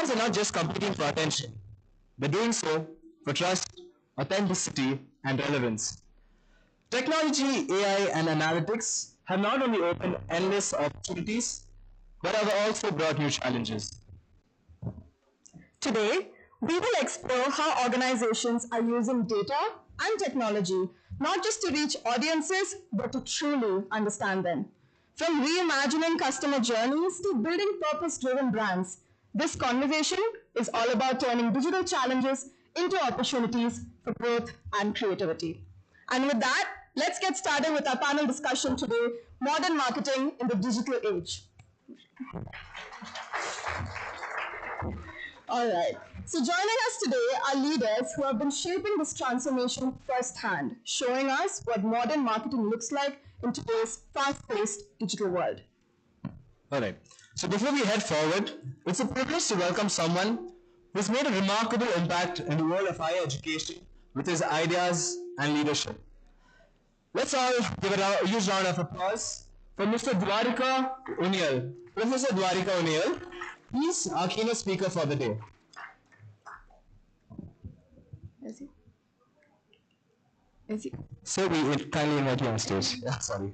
brands are not just competing for attention. They're doing so for trust, authenticity, and relevance. Technology, AI, and analytics have not only opened endless opportunities, but have also brought new challenges. Today, we will explore how organizations are using data and technology not just to reach audiences, but to truly understand them. From reimagining customer journeys to building purpose-driven brands, this conversation is all about turning digital challenges into opportunities for growth and creativity. And with that, let's get started with our panel discussion today, Modern Marketing in the Digital Age. All right. So joining us today are leaders who have been shaping this transformation firsthand, showing us what modern marketing looks like in today's fast-paced digital world. All right. So before we head forward, it's a privilege to welcome someone who's made a remarkable impact in the world of higher education with his ideas and leadership. Let's all give it a huge round of applause for Mr. Dwarika Uniyal. Professor Dwarika Uniyal, he's our keynote speaker for the day. Is he? So we kindly invite you on stage. Yeah, sorry.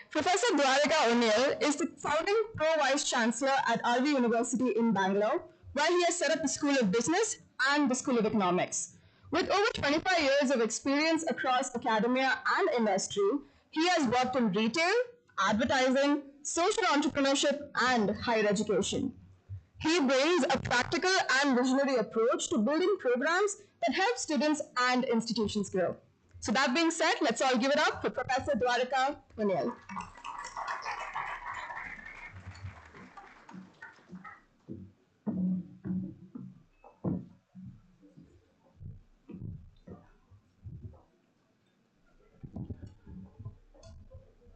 Professor Dwarika Uniyal is the founding Pro-Vice Chancellor at RV University in Bangalore, where he has set up the School of Business and the School of Economics. With over 25 years of experience across academia and industry, he has worked in retail, advertising, social entrepreneurship, and higher education. He brings a practical and visionary approach to building programs that help students and institutions grow. So that being said, let's all give it up for Professor Dwarika Uniyal.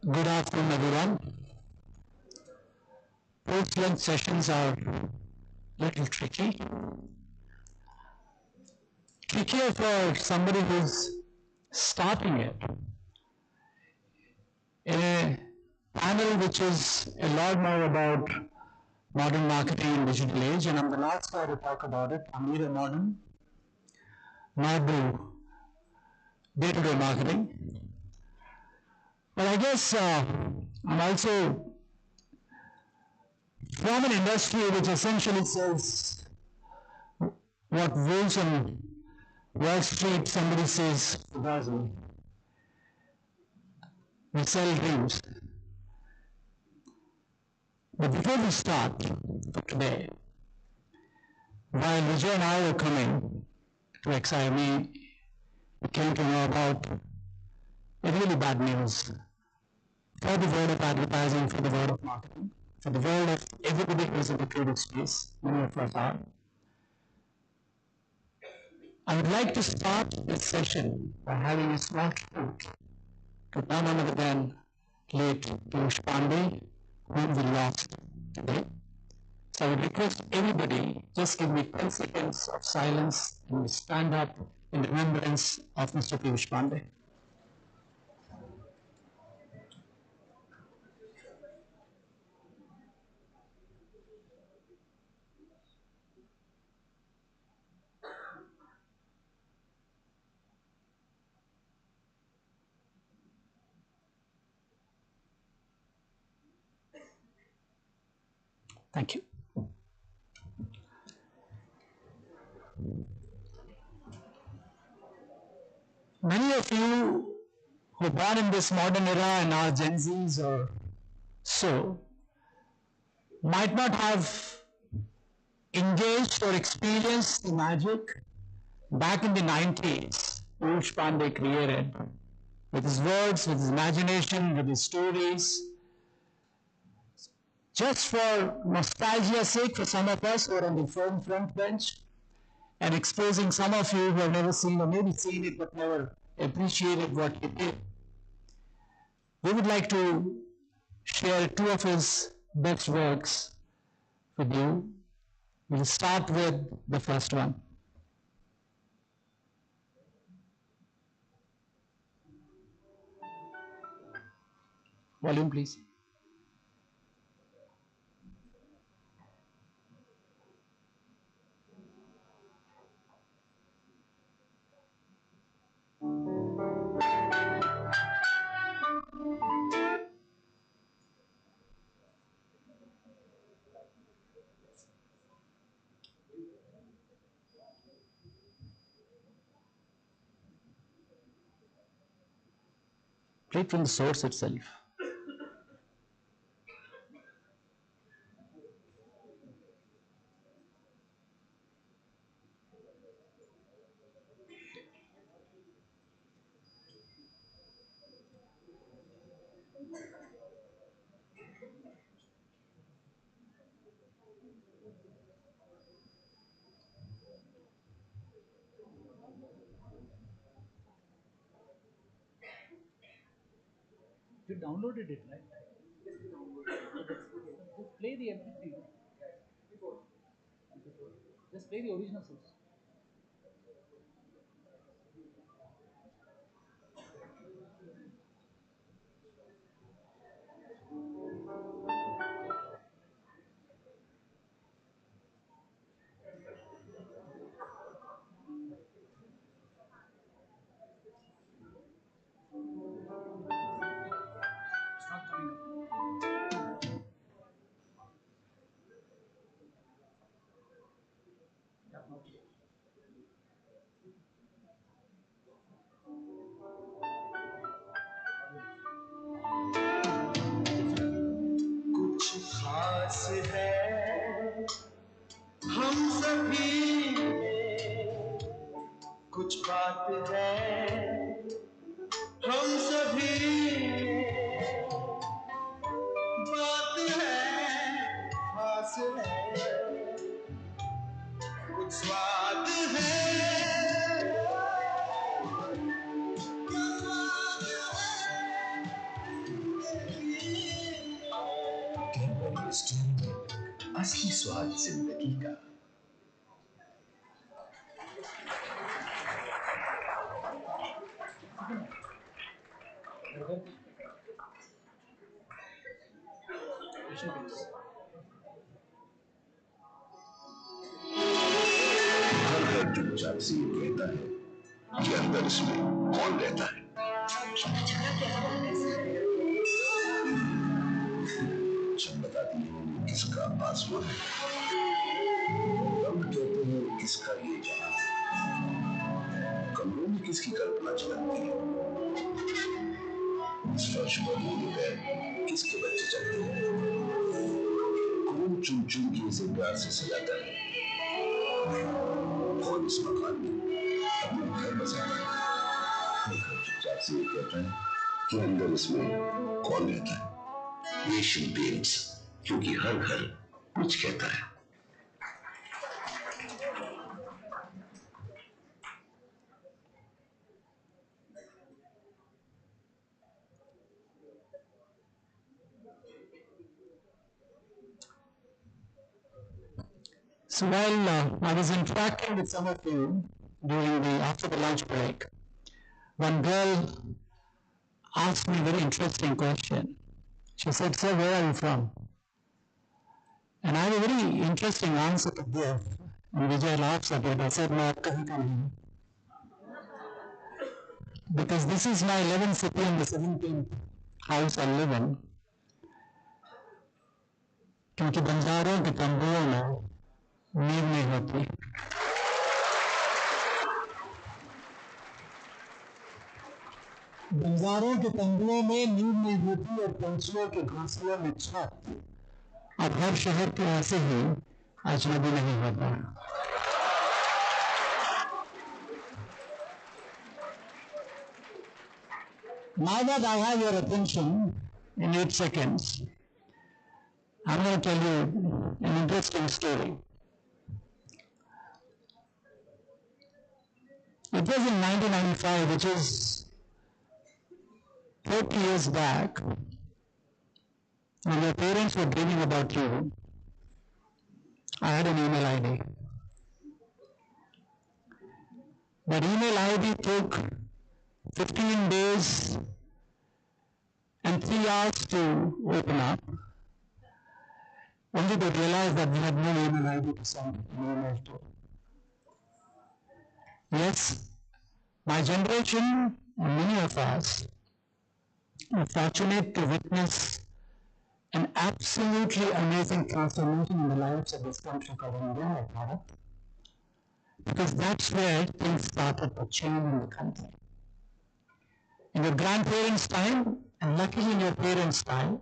Good afternoon, everyone. Post-lunch sessions are a little tricky. Trickier for somebody who's starting it. In a panel which is a lot more about modern marketing in digital age, and I'm the last guy to talk about it. I'm neither modern nor do day-to-day marketing. But I guess I'm also from an industry which essentially says what Wolves on Wall Street somebody says Fugazi. We sell dreams. But before we start for today, while Vijay and I were coming to XIME, we came to know about really bad news for the world of advertising, for the world of marketing, for the world of everybody who is in the creative space, many of us are. I would like to start this session by having a small tribute to none other than late Piyush Pandey, whom we lost today. So I would request everybody, just give me 10 seconds of silence and we stand up in remembrance of Mr. Piyush Pandey. Thank you. Many of you who are born in this modern era and are Gen Zs or so might not have engaged or experienced the magic back in the 90s Piyush Pandey created with his words, with his imagination, with his stories. Just for nostalgia's sake, for some of us who are on the front bench, and exposing some of you who have never seen or maybe seen it but never appreciated what he did, we would like to share two of his best works with you. We'll start with the first one. Volume, please. right from the source itself. You downloaded it, right? Just play the MP3. Just play the original source. It's not coming up. Yeah, okay. कुछ खास है हम सभी में, कुछ बात है हम सभी में, बात है खास है, कुछ स्वाद है, असली स्वाद जिंदगी का। हर घर चुपचाप से ये कहता है कि अंदर इसमें कौन रहता है। जब बताती है किसका आसमान है, हम कहते हैं किसका ये जहां है, कमरों में किसकी कल्पना चलती है, इस फर्श पर मेरे पैर किसके बच्चे चलते हैं, कौन चुन चुन के इसे प्यार से सजाता है, कौन इस मकान में अपना घर बसाता है। हर घर चुपचाप से ये कहता है कि अंदर इसमें कौन रहता है। एशियन पेंट्स, क्योंकि हर घर कुछ कहता है। So while I was interacting with some of you after the lunch break, one girl asked me a very interesting question. She said, "Sir, where are you from?" And I had a very interesting answer to give. And Vijay laughs at it. I said, "No, kahin ka nahi." Because this is my 11th city and the 17th house I live in. क्योंकि बंजारों के तंबुओं में नींद नहीं होती। बंजारों के तंबुओं में नींद नहीं होती और पंछियों के घोंसलों में छत। अब हर शहर के ऐसे ही अजनबी नहीं होता। Now that I have your attention in 8 seconds, I'm going to tell you an interesting story. It was in 1995, which is 40 years back, when your parents were dreaming about you. I had an email ID. That email ID took 15 days and 3 hours to open up, only to realize that we had no email ID to send an email to. Yes, my generation and many of us are fortunate to witness an absolutely amazing transformation in the lives of this country called India, Bharat, because that's where things started to change in the country. In your grandparents' time, and luckily in your parents' time,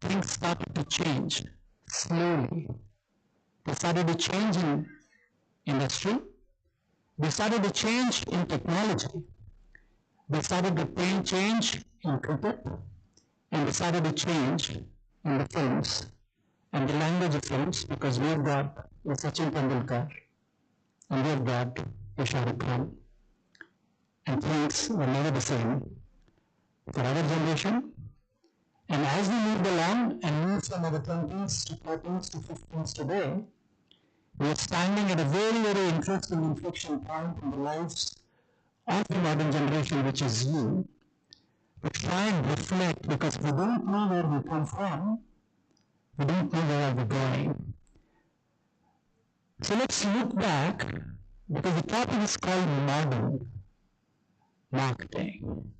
things started to change slowly. They started to change in industry. They started to change in technology. They started to change in cricket. And they started to change in the films and the language of films, because we've got a Sachin Tendulkar and we've got a Shah Rukh Khan. And things were never the same for our generation. And as we moved along and moved from our 20s to 30s to 50s today, we are standing at a very, very interesting inflection point in the lives of the modern generation, which is you, to try and reflect, because we don't know where we come from, we don't know where we're going. So let's look back, because the topic is called modern marketing.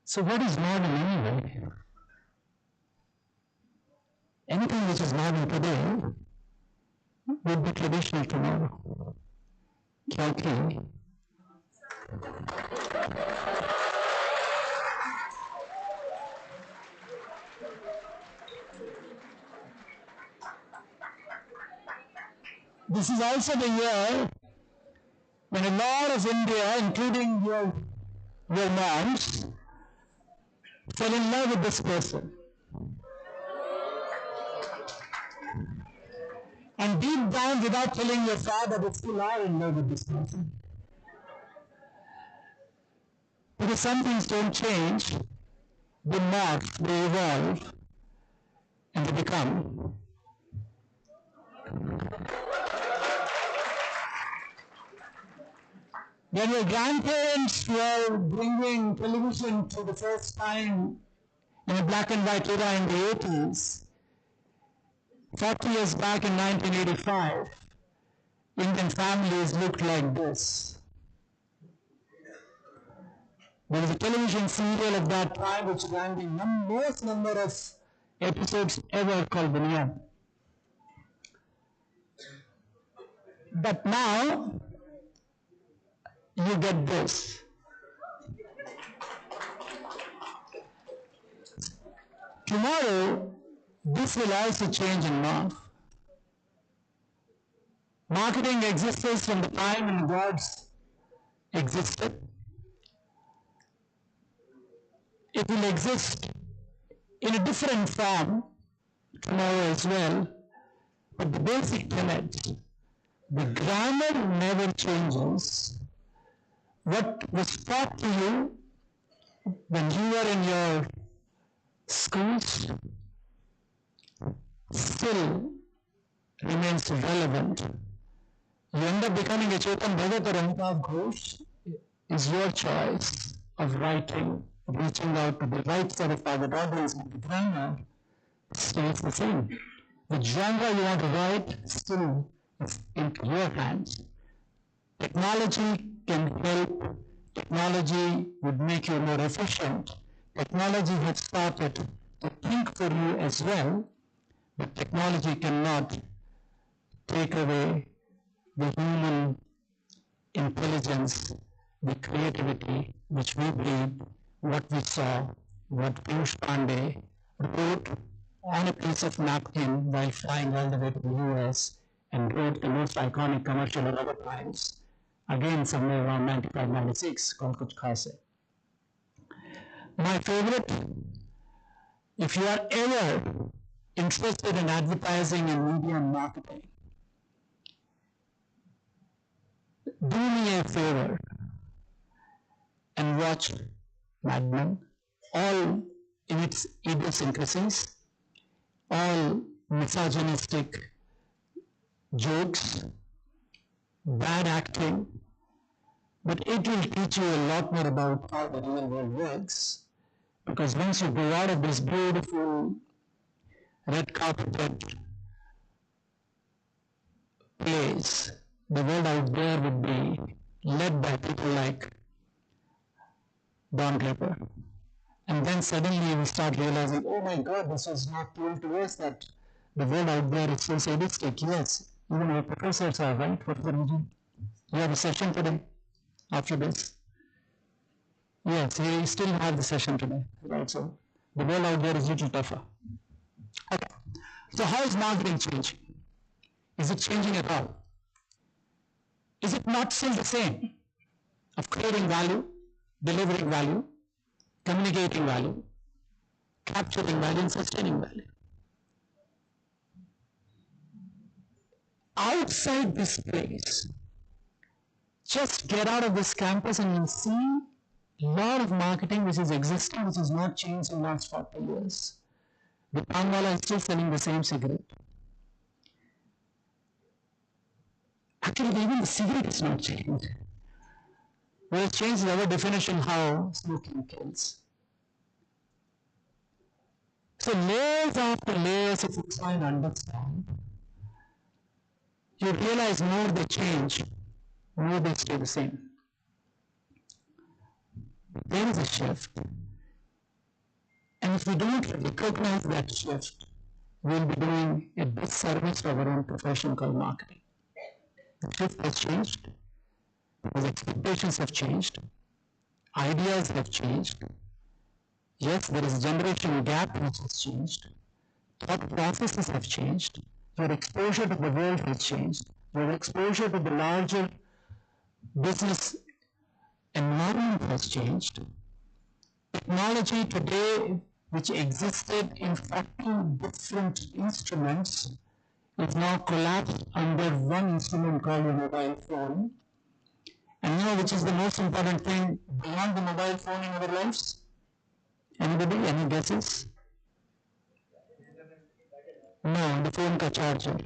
So what is modern anyway? Anything which is modern today would be traditional tomorrow. Okay. This is also the year when a lot of India, including your moms, fell in love with this person. And deep down, without telling your father, they still are in love with this person. Because some things don't change, they morph, they evolve, and they become. When your grandparents were bringing television for the first time in a black and white era in the 80s, 40 years back in 1985, Indian families looked like this. There was a television serial of that time which ran the most number of episodes ever, called Bunyad. But now, you get this. Tomorrow, this will also change and morph. Marketing existed from the time when gods existed. It will exist in a different form tomorrow as well, but the basic tenets, the grammar never changes. What was taught to you when you were in your schools still remains relevant. You end up becoming a Chetan Bhagat or Amitabh Ghosh is your choice of writing, reaching out to the right set of target audience, and the grammar stays the same. The genre you want to write still is into your hands. Technology can help. Technology would make you more efficient. Technology has started to think for you as well, but technology cannot take away the human intelligence, the creativity which we breathe, what we saw, what Piyush Pandey wrote on a piece of napkin while flying all the way to the US and wrote the most iconic commercial of other times, again somewhere around 95-96, called Kuch Khas Hai. My favorite, if you are ever interested in advertising and media and marketing, do me a favor and watch Mad Men, all in its idiosyncrasies, all misogynistic jokes, bad acting, but it will teach you a lot more about how the real world works, because once you go out of this beautiful red carpeted place, the world out there would be led by people like Don Draper. And then suddenly you will start realizing, oh my God, this was not told to us, that the world out there is so sadistic. Yes, even our professors are right. What is the reason? You have a session today after this. Yes, we still have the session today, right? So the world out there is a little tougher. Okay. So how is marketing changing? Is it changing at all? Is it not still the same of creating value, delivering value, communicating value, capturing value, and sustaining value? Outside this place, just get out of this campus and you'll see a lot of marketing which is existing, which has not changed in the last 40 years. The Panwala is still selling the same cigarette. Actually, even the cigarette is not changed. What has changed is our definition how smoking kills. So layers after layers, if you try and understand, you realize more they change, more they stay the same. There is a shift. And if we don't recognize that shift, we'll be doing a disservice to our own profession called marketing. The shift has changed, because expectations have changed, ideas have changed. Yes, there is a generation gap which has changed. Thought processes have changed. Your exposure to the world has changed. Your exposure to the larger business environment has changed. Technology today, which existed in 40 different instruments, is now collapsed under one instrument called a mobile phone. And you know which is the most important thing beyond the mobile phone in our lives? Anybody? Any guesses? No, the phone ka charger.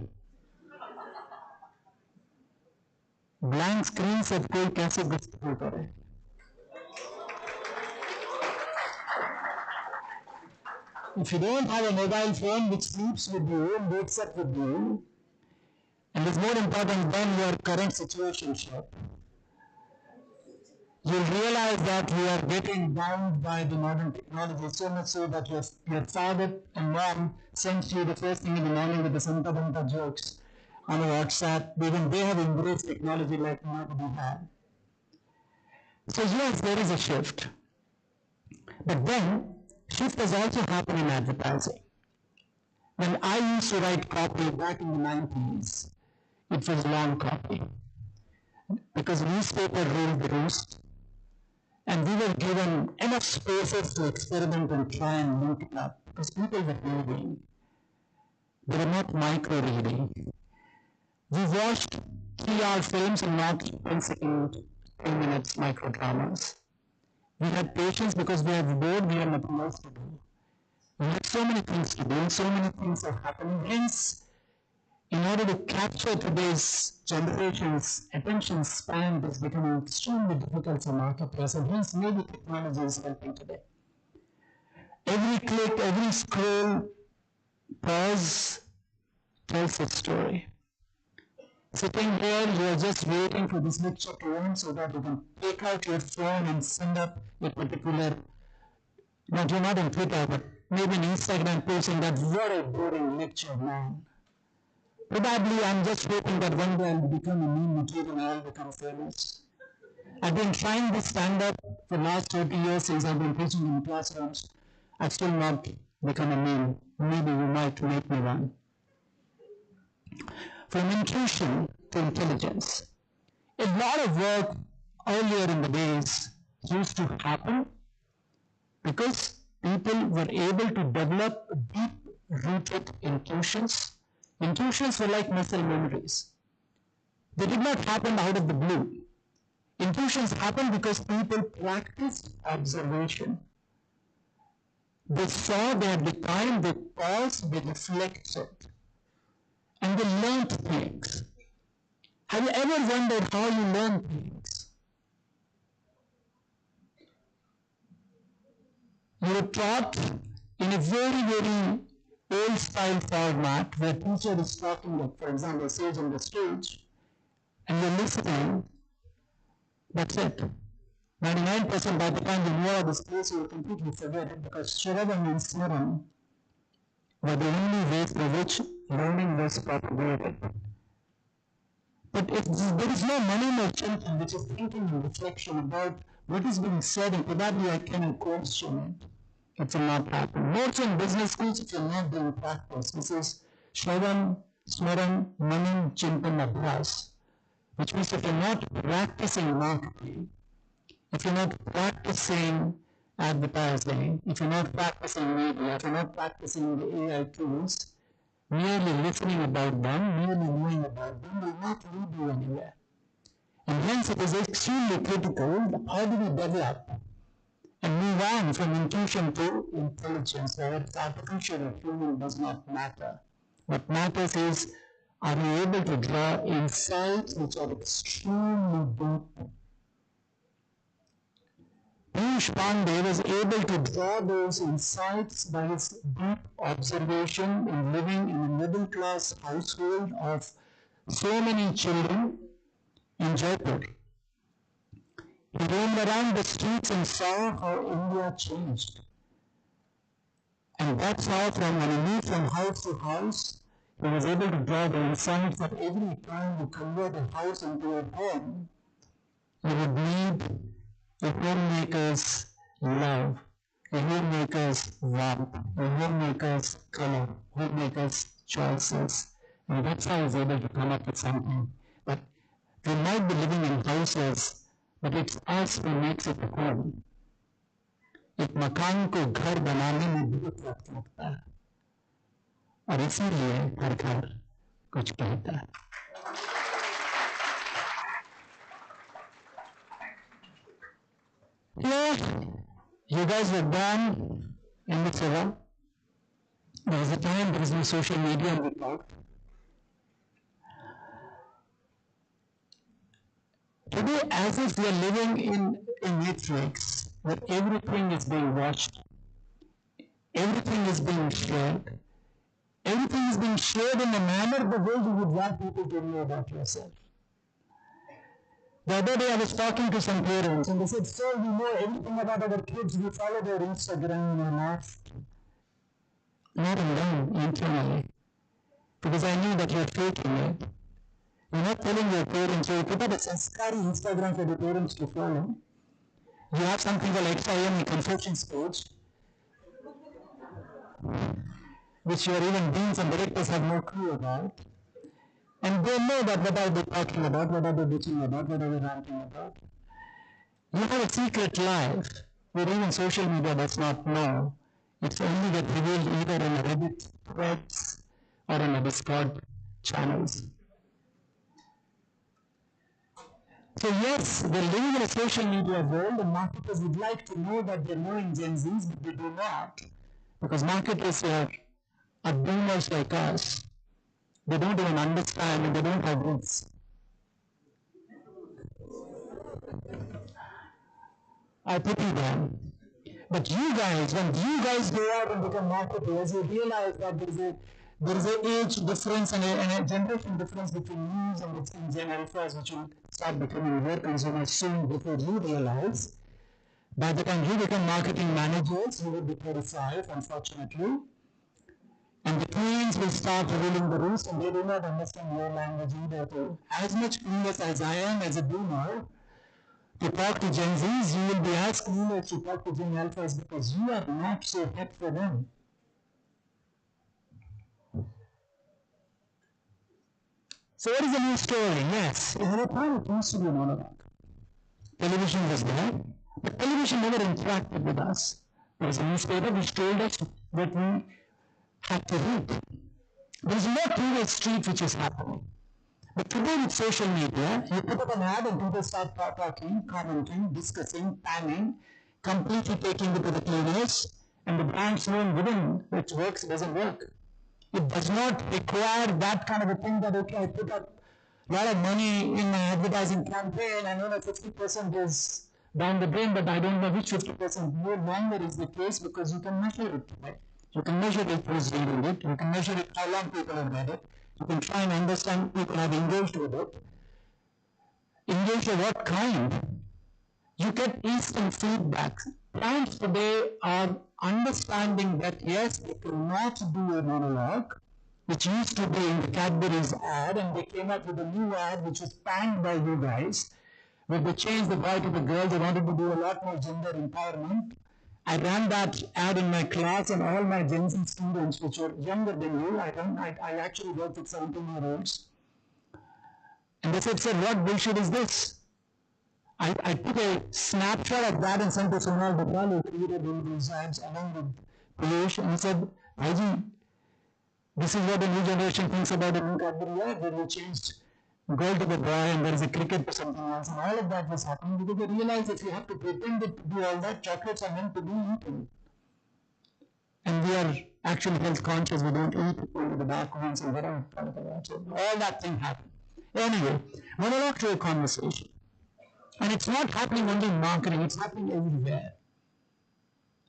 Blank screen से कोई कैसे गुफ्तगू करे? If you don't have a mobile phone which sleeps with you, wakes up with you, and is more important than your current situationship, you'll realize that you are getting bound by the modern technology, so much so that your father and mom sends you the first thing in the morning with the Santa Banta jokes on WhatsApp. Even they have embraced technology like nobody had. So yes, there is a shift. But then, shift has also happened in advertising. When I used to write copy back in the 90s, it was long copy. Because newspaper ruled the roost. And we were given enough spaces to experiment and try and link it up. Because people were reading. They were not micro-reading. We watched 3-hour films and not 10-second, 10 minutes micro-dramas. We had patience because we had bored, we had nothing else to do. We had so many things to do, and so many things are happening. Hence, in order to capture today's generation's attention span, is becoming extremely difficult for marketers, and hence maybe technology is helping today. Every click, every scroll, pause, tells a story. Sitting here, you are just waiting for this lecture to end so that you can take out your phone and send up a particular, not you're not on Twitter, but maybe an Instagram post saying that what a boring lecture, man. Probably I'm just hoping that one day I'll become a meme material and I'll become famous. I've been trying this stand-up for the last 30 years since I've been teaching in classrooms. I've still not become a meme. Maybe you might make me one. From intuition to intelligence. A lot of work earlier in the days used to happen because people were able to develop deep-rooted intuitions. Intuitions were like muscle memories. They did not happen out of the blue. Intuitions happened because people practiced observation. They saw, they had the time, they paused, they reflected. And they learned things. Have you ever wondered how you learn things? You were taught in a very, very old-style format where teacher is talking, like, for example, sage on the stage, and you're listening. That's it. 99% by the time you know the space, you will completely forget it because Shravan and Smaran were the only ways through which learning was propagated. But if there is no money merchant which is thinking in reflection about what is being said, and probably I can question it, it will not happen. Most in business schools, if you're not doing practice, this is Shravan, Smaran, Manan, Chintan, Abhyas, which means if you're not practicing marketing, if you're not practicing advertising, if you're not practicing media, if you're not practicing the AI tools, merely listening about them, merely knowing about them will not lead you anywhere. And hence it is extremely critical that how do we develop and move on from intuition to intelligence, where it's artificial or human does not matter. What matters is, are you able to draw insights which are extremely deep? Piyush Pandey was able to draw those insights by his deep observation in living in a middle-class household of so many children in Jaipur. He roamed around the streets and saw how India changed. And that's how, when he moved from house to house, he was able to draw the insights that every time you convert a house into a home, you would need a homemaker's love, a homemaker's warmth, a homemaker's color, homemaker's choices. And that's how I was able to come up with something. But we might be living in houses, but it's us who makes it a home. एक मकान को घर बनाने में बहुत वक्त लगता है, और इसीलिए हर घर कुछ कहता है. Yeah, you guys were born in this era. There was a time there was no social media and we talked. Today, as if we are living in a matrix where everything is being watched, everything is being shared, everything is being shared in a manner the way you would want people to know about yourself. The other day I was talking to some parents and they said, "Sir, we know everything about our kids, we follow their Instagram and laughed." Not in them, internally. Because I knew that you're faking it. You're not telling your parents, you put up a sanskari Instagram for the parents to follow. You have something called XIM Confessions page, which your even deans and directors have no clue about. And they know that what are they talking about, what are they bitching about, what are they ranting about. You have a secret life where even social media does not know. It's only get revealed either in a Reddit threads or in a Discord channels. So yes, we're living in a social media world and marketers would like to know that they're knowing Gen Zs, but they do not. Because marketers are boomers like us. They don't even understand and they don't have roots. I pity them. But you guys, when you guys go out and become marketers, you realize that there is an age difference and a generation difference between news and Gen Alphas, which will start becoming more consumers soon before you realize. By the time you become marketing managers, you will be 35, unfortunately. And the tweens will start revealing the roost and they do not understand your language either. So as much clueless as I am as a boomer, to talk to Gen Zs, you will be as clueless to talk to Gen Alphas because you are not so hip for them. So what is the new story? Yes, at a time it used to be a monologue. Television was there, but television never interacted with us. There was a newspaper which told us what we had to read. There is no two-way street which is happening. But today with social media, you put up an ad and people start talking, commenting, discussing, panning, completely taking it to the cleaners, and the brand's known within which works doesn't work. It does not require that kind of a thing that, okay, I put up a lot of money in my advertising campaign, I know that 50% is down the drain, but I don't know which 50% no longer is the case because you can measure it. Right? You can measure it who's reading it, you can measure it how long people have read it, you can try and understand people have engaged with it. Engaged with what kind? You get instant feedback. Brands today are understanding that yes, they cannot do a monologue, which used to be in the Cadbury's ad, and they came up with a new ad which was panned by you guys, where they changed the boy to the girl. They wanted to do a lot more gender empowerment. I ran that ad in my class, and all my Gen Z students, which are younger than you, I actually worked with 17-year-olds. And they said, sir, what bullshit is this? I took a snapshot of that and sent to Sonal Bagwal, who created all these ads along with Piyush, and he said, Raji, this is what the new generation thinks about the new Cadbury ad, where you changed girl to the boy and there is a cricket to something else, and all of that was happening because they realized if you have to pretend to do all that, chocolates are meant to be eaten. And we are actually health conscious, we don't eat only the dark ones and whatever. So all that thing happened. Anyway, monologue to a conversation. And it's not happening only in marketing, it's happening everywhere.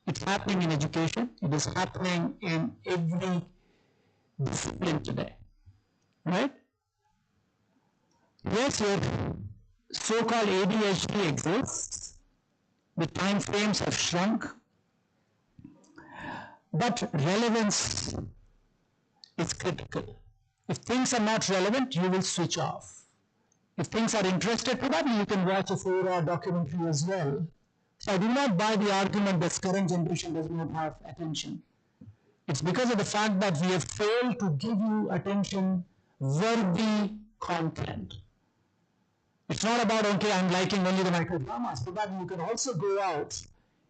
It's happening in education, it is happening in every discipline today. Right? Yes, your so-called ADHD exists, the time frames have shrunk, but relevance is critical. If things are not relevant, you will switch off. If things are interested, probably you can watch a 4-hour documentary as well. So I do not buy the argument that current generation does not have attention. It's because of the fact that we have failed to give you attention-worthy content. It's not about, okay, I'm liking only the microdramas, but you can also go out,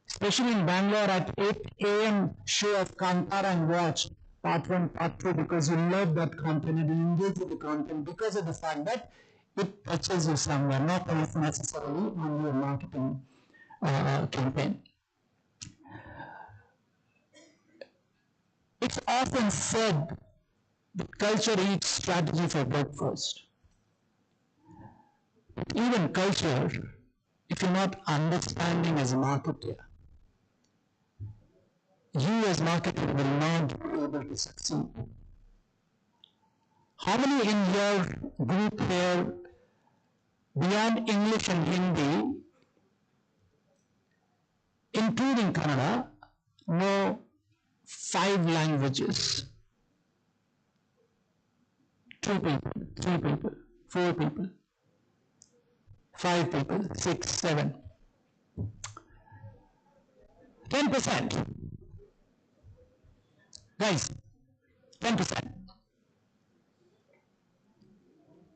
especially in Bangalore at 8 a.m. show of Kantara and watch part 1, part 2, because you love that content and you engage with the content because of the fact that it touches you somewhere, not necessarily on your marketing campaign. It's often said that culture eats strategy for breakfast. But even culture, if you're not understanding as a marketer, you as marketer will not be able to succeed. How many in your group here, beyond English and Hindi, including Kannada, know 5 languages? 2 people, 3 people, 4 people, 5 people, 6, 7. 10%. Guys, 10%.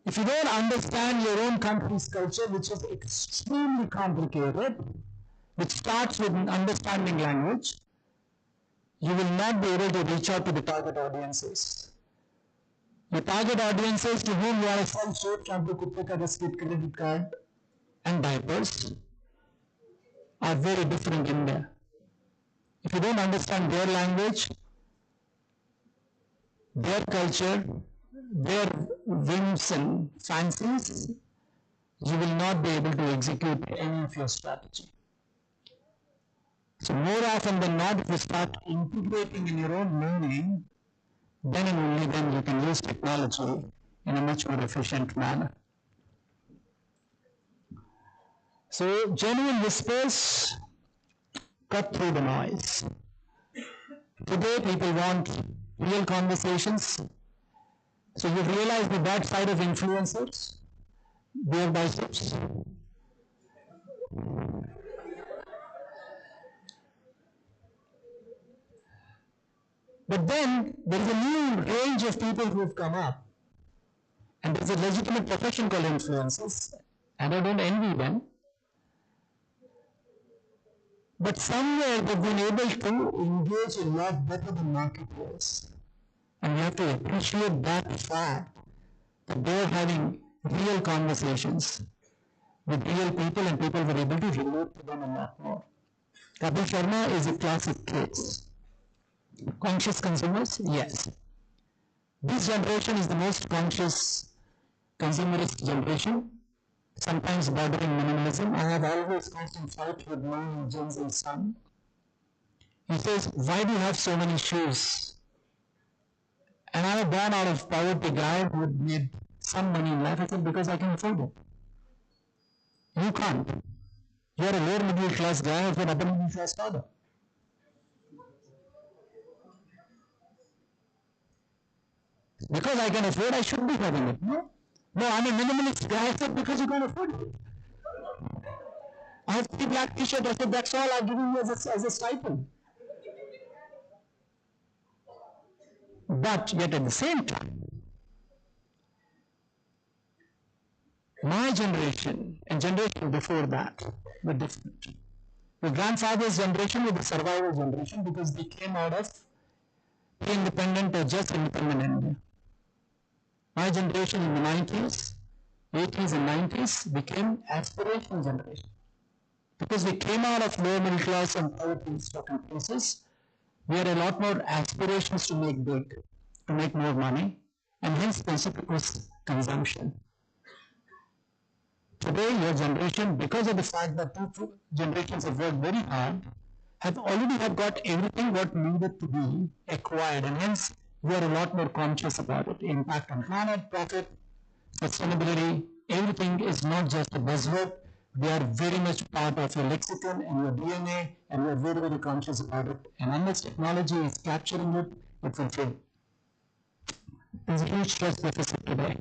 If you don't understand your own country's culture, which is extremely complicated, which starts with understanding language, you will not be able to reach out to the target audiences. Your target audiences to whom you are a sell soap, shampoo, kutte ka biscuit, credit card, and diapers are very different in there. If you don't understand their language, their culture, their whims and fancies, you will not be able to execute any of your strategy. So more often than not, if you start integrating in your own meaning, then and only then you can use technology in a much more efficient manner. So genuine whispers cut through the noise. Today people want real conversations. So you realize the bad side of influencers, bare biceps. But then there is a new range of people who have come up, and there is a legitimate profession called influencers, and I don't envy them. But somewhere they've been able to engage a lot better than marketers. And you have to appreciate that fact that they're having real conversations with real people and people were able to relate to them a lot more. Kapil Sharma is a classic case. Conscious consumers? Yes. This generation is the most conscious consumerist generation, sometimes bordering minimalism. I have always constant fight with my Gen Z son. He says, why do you have so many shoes? And I'm a born out of poverty guy who made some money in life. I said, because I can afford it. You can't. You're a lower middle class guy with an upper middle class father. Because I can afford, I should be having it. No, I'm a minimalist guy. I said because you can't afford it. I have 3 black t-shirts. I said that's all I'll give you as a stipend. But yet at the same time, my generation and generation before that were different. The grandfather's generation was the survival generation because they came out of pre-independent or just independent India. My generation in the 90s, 80s and 90s became aspirational generation. Because we came out of lower middle class and poverty in certain places, we had a lot more aspirations to make big, to make more money, and hence the principle was consumption. Today, your generation, because of the fact that 2 generations have worked very hard, have already got everything what needed to be acquired, and hence we are a lot more conscious about it. Impact on planet, profit, sustainability, everything is not just a buzzword. They are very much part of your lexicon and your DNA, and we are very, very conscious about it. And unless technology is capturing it, it will fail. There's a huge trust deficit today.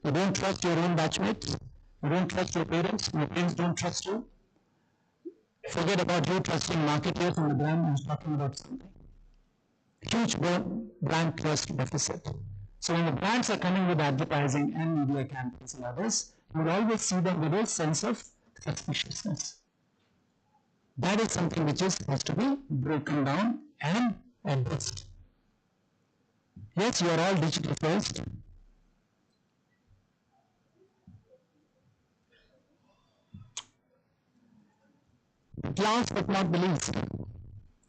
You don't trust your own batchmates. You don't trust your parents. Your parents don't trust you. Forget about you trusting marketers and the brand who's talking about something. Huge brand trust deficit. So when the brands are coming with advertising and media campaigns and others, you will always see them with a sense of suspiciousness. That is something which has to be broken down and addressed. Yes, you are all digital first. Last but not the least,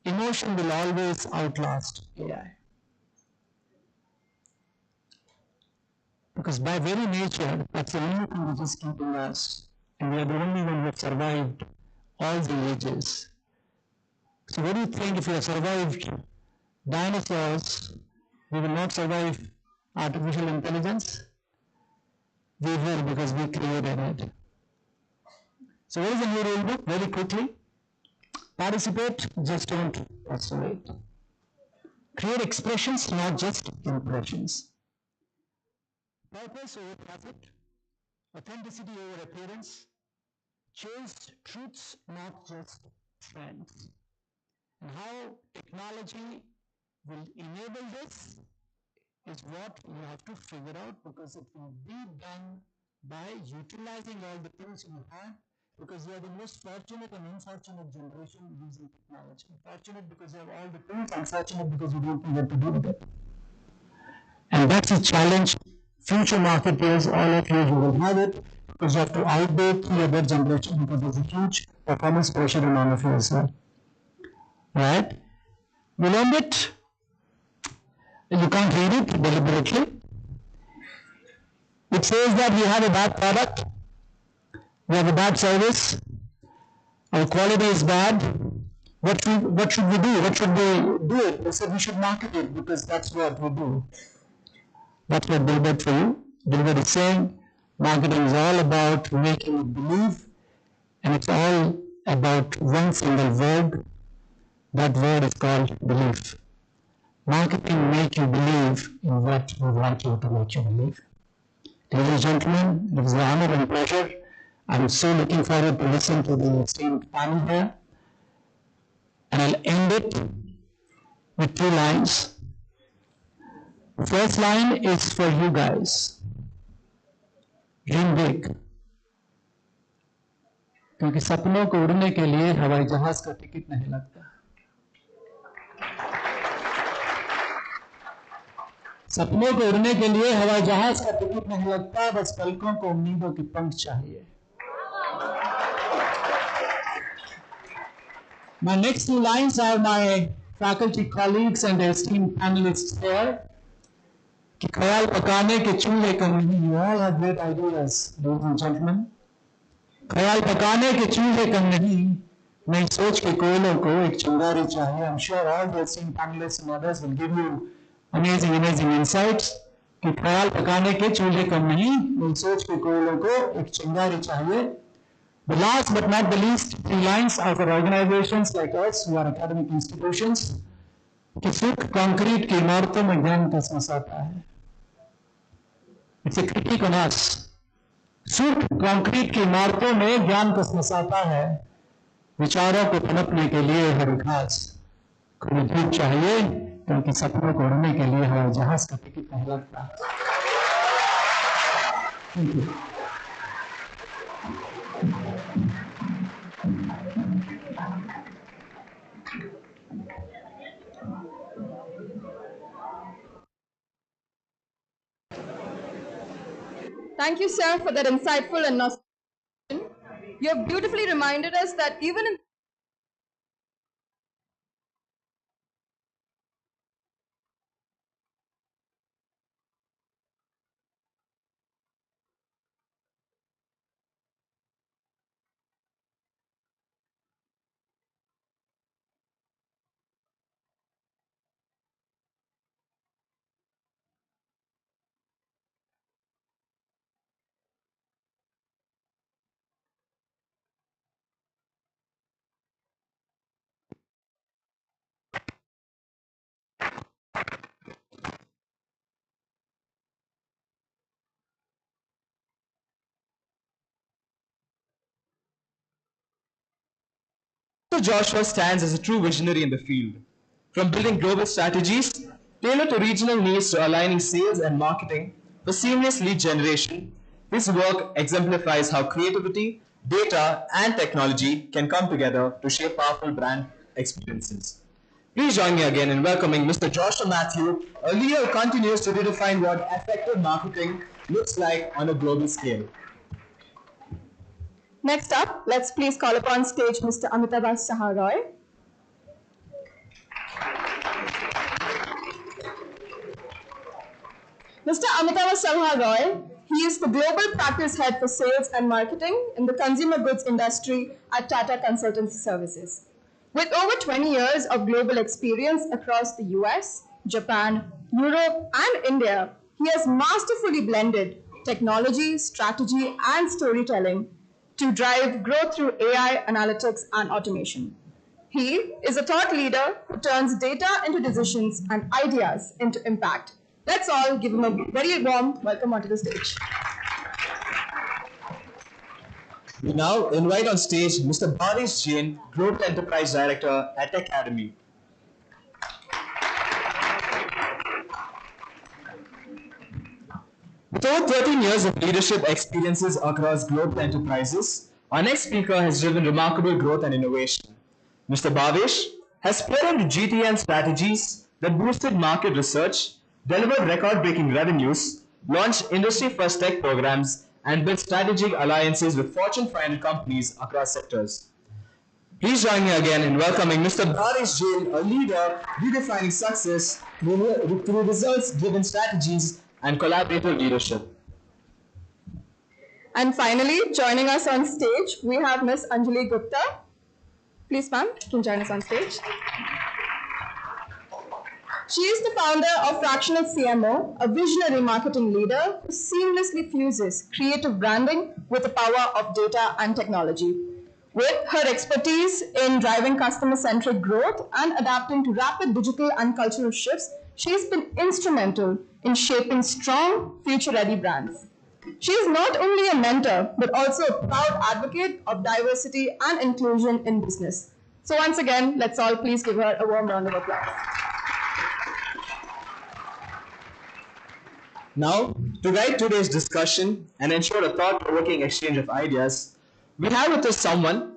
emotion will always outlast AI. Because by very nature, that's the only thing which is keeping us, and we are the only one who have survived all the ages. So what do you think if we have survived dinosaurs, we will not survive artificial intelligence? We will, because we created it. So what is the new rule book? Very quickly. Participate, just don't persuade. Create expressions, not just impressions. Purpose over profit, authenticity over appearance, chase truths, not just trends. And how technology will enable this is what you have to figure out, because it will be done by utilizing all the things you have, because you are the most fortunate and unfortunate generation using technology. Fortunate because you have all the tools, unfortunate because you don't know what to do with it. And that's a challenge. Future marketers, all of you will have it, because you have to outbid the other generation, because there's a huge performance pressure on all of you as well. Right? You learned it. You can't read it deliberately. It says that we have a bad product, we have a bad service, our quality is bad. What should we do? What should we do it? They said we should market it, because that's what we do. That's what they did for you. Dilbert is saying marketing is all about making you believe, and it's all about one single word. That word is called belief. Marketing make you believe in what we want you to make you believe. Ladies and gentlemen, it was an honor and pleasure. I'm so looking forward to listen to the esteemed panel here. And I'll end it with 2 lines. The first line is for you guys. Dream big. क्योंकि सपनों को उड़ने के लिए हवाई जहाज का ticket नहीं लगता. सपनों को उड़ने के लिए हवाई जहाज का टिकट नहीं लगता, बस पलकों को उम्मीदों के पंख चाहिए. My next 2 lines are my faculty colleagues and esteemed panelists here. कि ख्याल पकाने के चूल्हे कम नहीं. You all have great ideas, ladies and gentlemen. ख्याल पकाने के चूल्हे कम नहीं, नई सोच के कोयलों को एक चिंगारी चाहिए. I'm sure all the esteemed panelists and others will give you amazing insights. कि ख्याल पकाने के चूल्हे कम नहीं, नई सोच के कोयलों को एक चिंगारी चाहिए. The last but not the least 3 lines are for organizations like us who are academic institutions. कि सुख कंक्रीट की इमारतों में ज्ञान कसमसाता है. It's a critic on us. सुख कंक्रीट की इमारतों में ज्ञान कसमसाता है. विचारों को पनपने के लिए हर घास खुली धूप चाहिए, क्योंकि सपनों को उड़ने के लिए हवाई जहाज का टिकट नहीं लगता. Thank you. Thank you, sir, for that insightful and nostalgic. You have beautifully reminded us that even in Joshua stands as a true visionary in the field. From building global strategies tailored to regional needs to aligning sales and marketing for seamless lead generation, his work exemplifies how creativity, data, and technology can come together to shape powerful brand experiences. Please join me again in welcoming Mr. Joshua Matthew, a leader who continues to redefine what effective marketing looks like on a global scale. Next up, let's please call upon stage Mr. Amitabh Saharoy. Mr. Amitabh Saharoy, he is the Global Practice Head for Sales and Marketing in the consumer goods industry at Tata Consultancy Services. With over 20 years of global experience across the US, Japan, Europe, and India, he has masterfully blended technology, strategy, and storytelling to drive growth through AI, analytics, and automation. He is a thought leader who turns data into decisions and ideas into impact. Let's all give him a very warm welcome onto the stage. We now invite on stage Mr. Barish Jain, Global Enterprise Director at Tech Academy. With over 13 years of leadership experiences across global enterprises, our next speaker has driven remarkable growth and innovation. Mr. Bhavesh has spearheaded GTM strategies that boosted market research, delivered record-breaking revenues, launched industry-first tech programs, and built strategic alliances with Fortune 500 companies across sectors. Please join me again in welcoming Mr. Bhavesh Jain, a leader redefining success through results-driven strategies and collaborative leadership. And finally, joining us on stage, we have Ms. Anjali Gupta. Please, ma'am, you can join us on stage. She is the founder of Fractional CMO, a visionary marketing leader who seamlessly fuses creative branding with the power of data and technology. With her expertise in driving customer-centric growth and adapting to rapid digital and cultural shifts, she has been instrumental in shaping strong, future-ready brands. She is not only a mentor, but also a proud advocate of diversity and inclusion in business. So once again, let's all please give her a warm round of applause. Now, to guide today's discussion and ensure a thought-provoking exchange of ideas, we have with us someone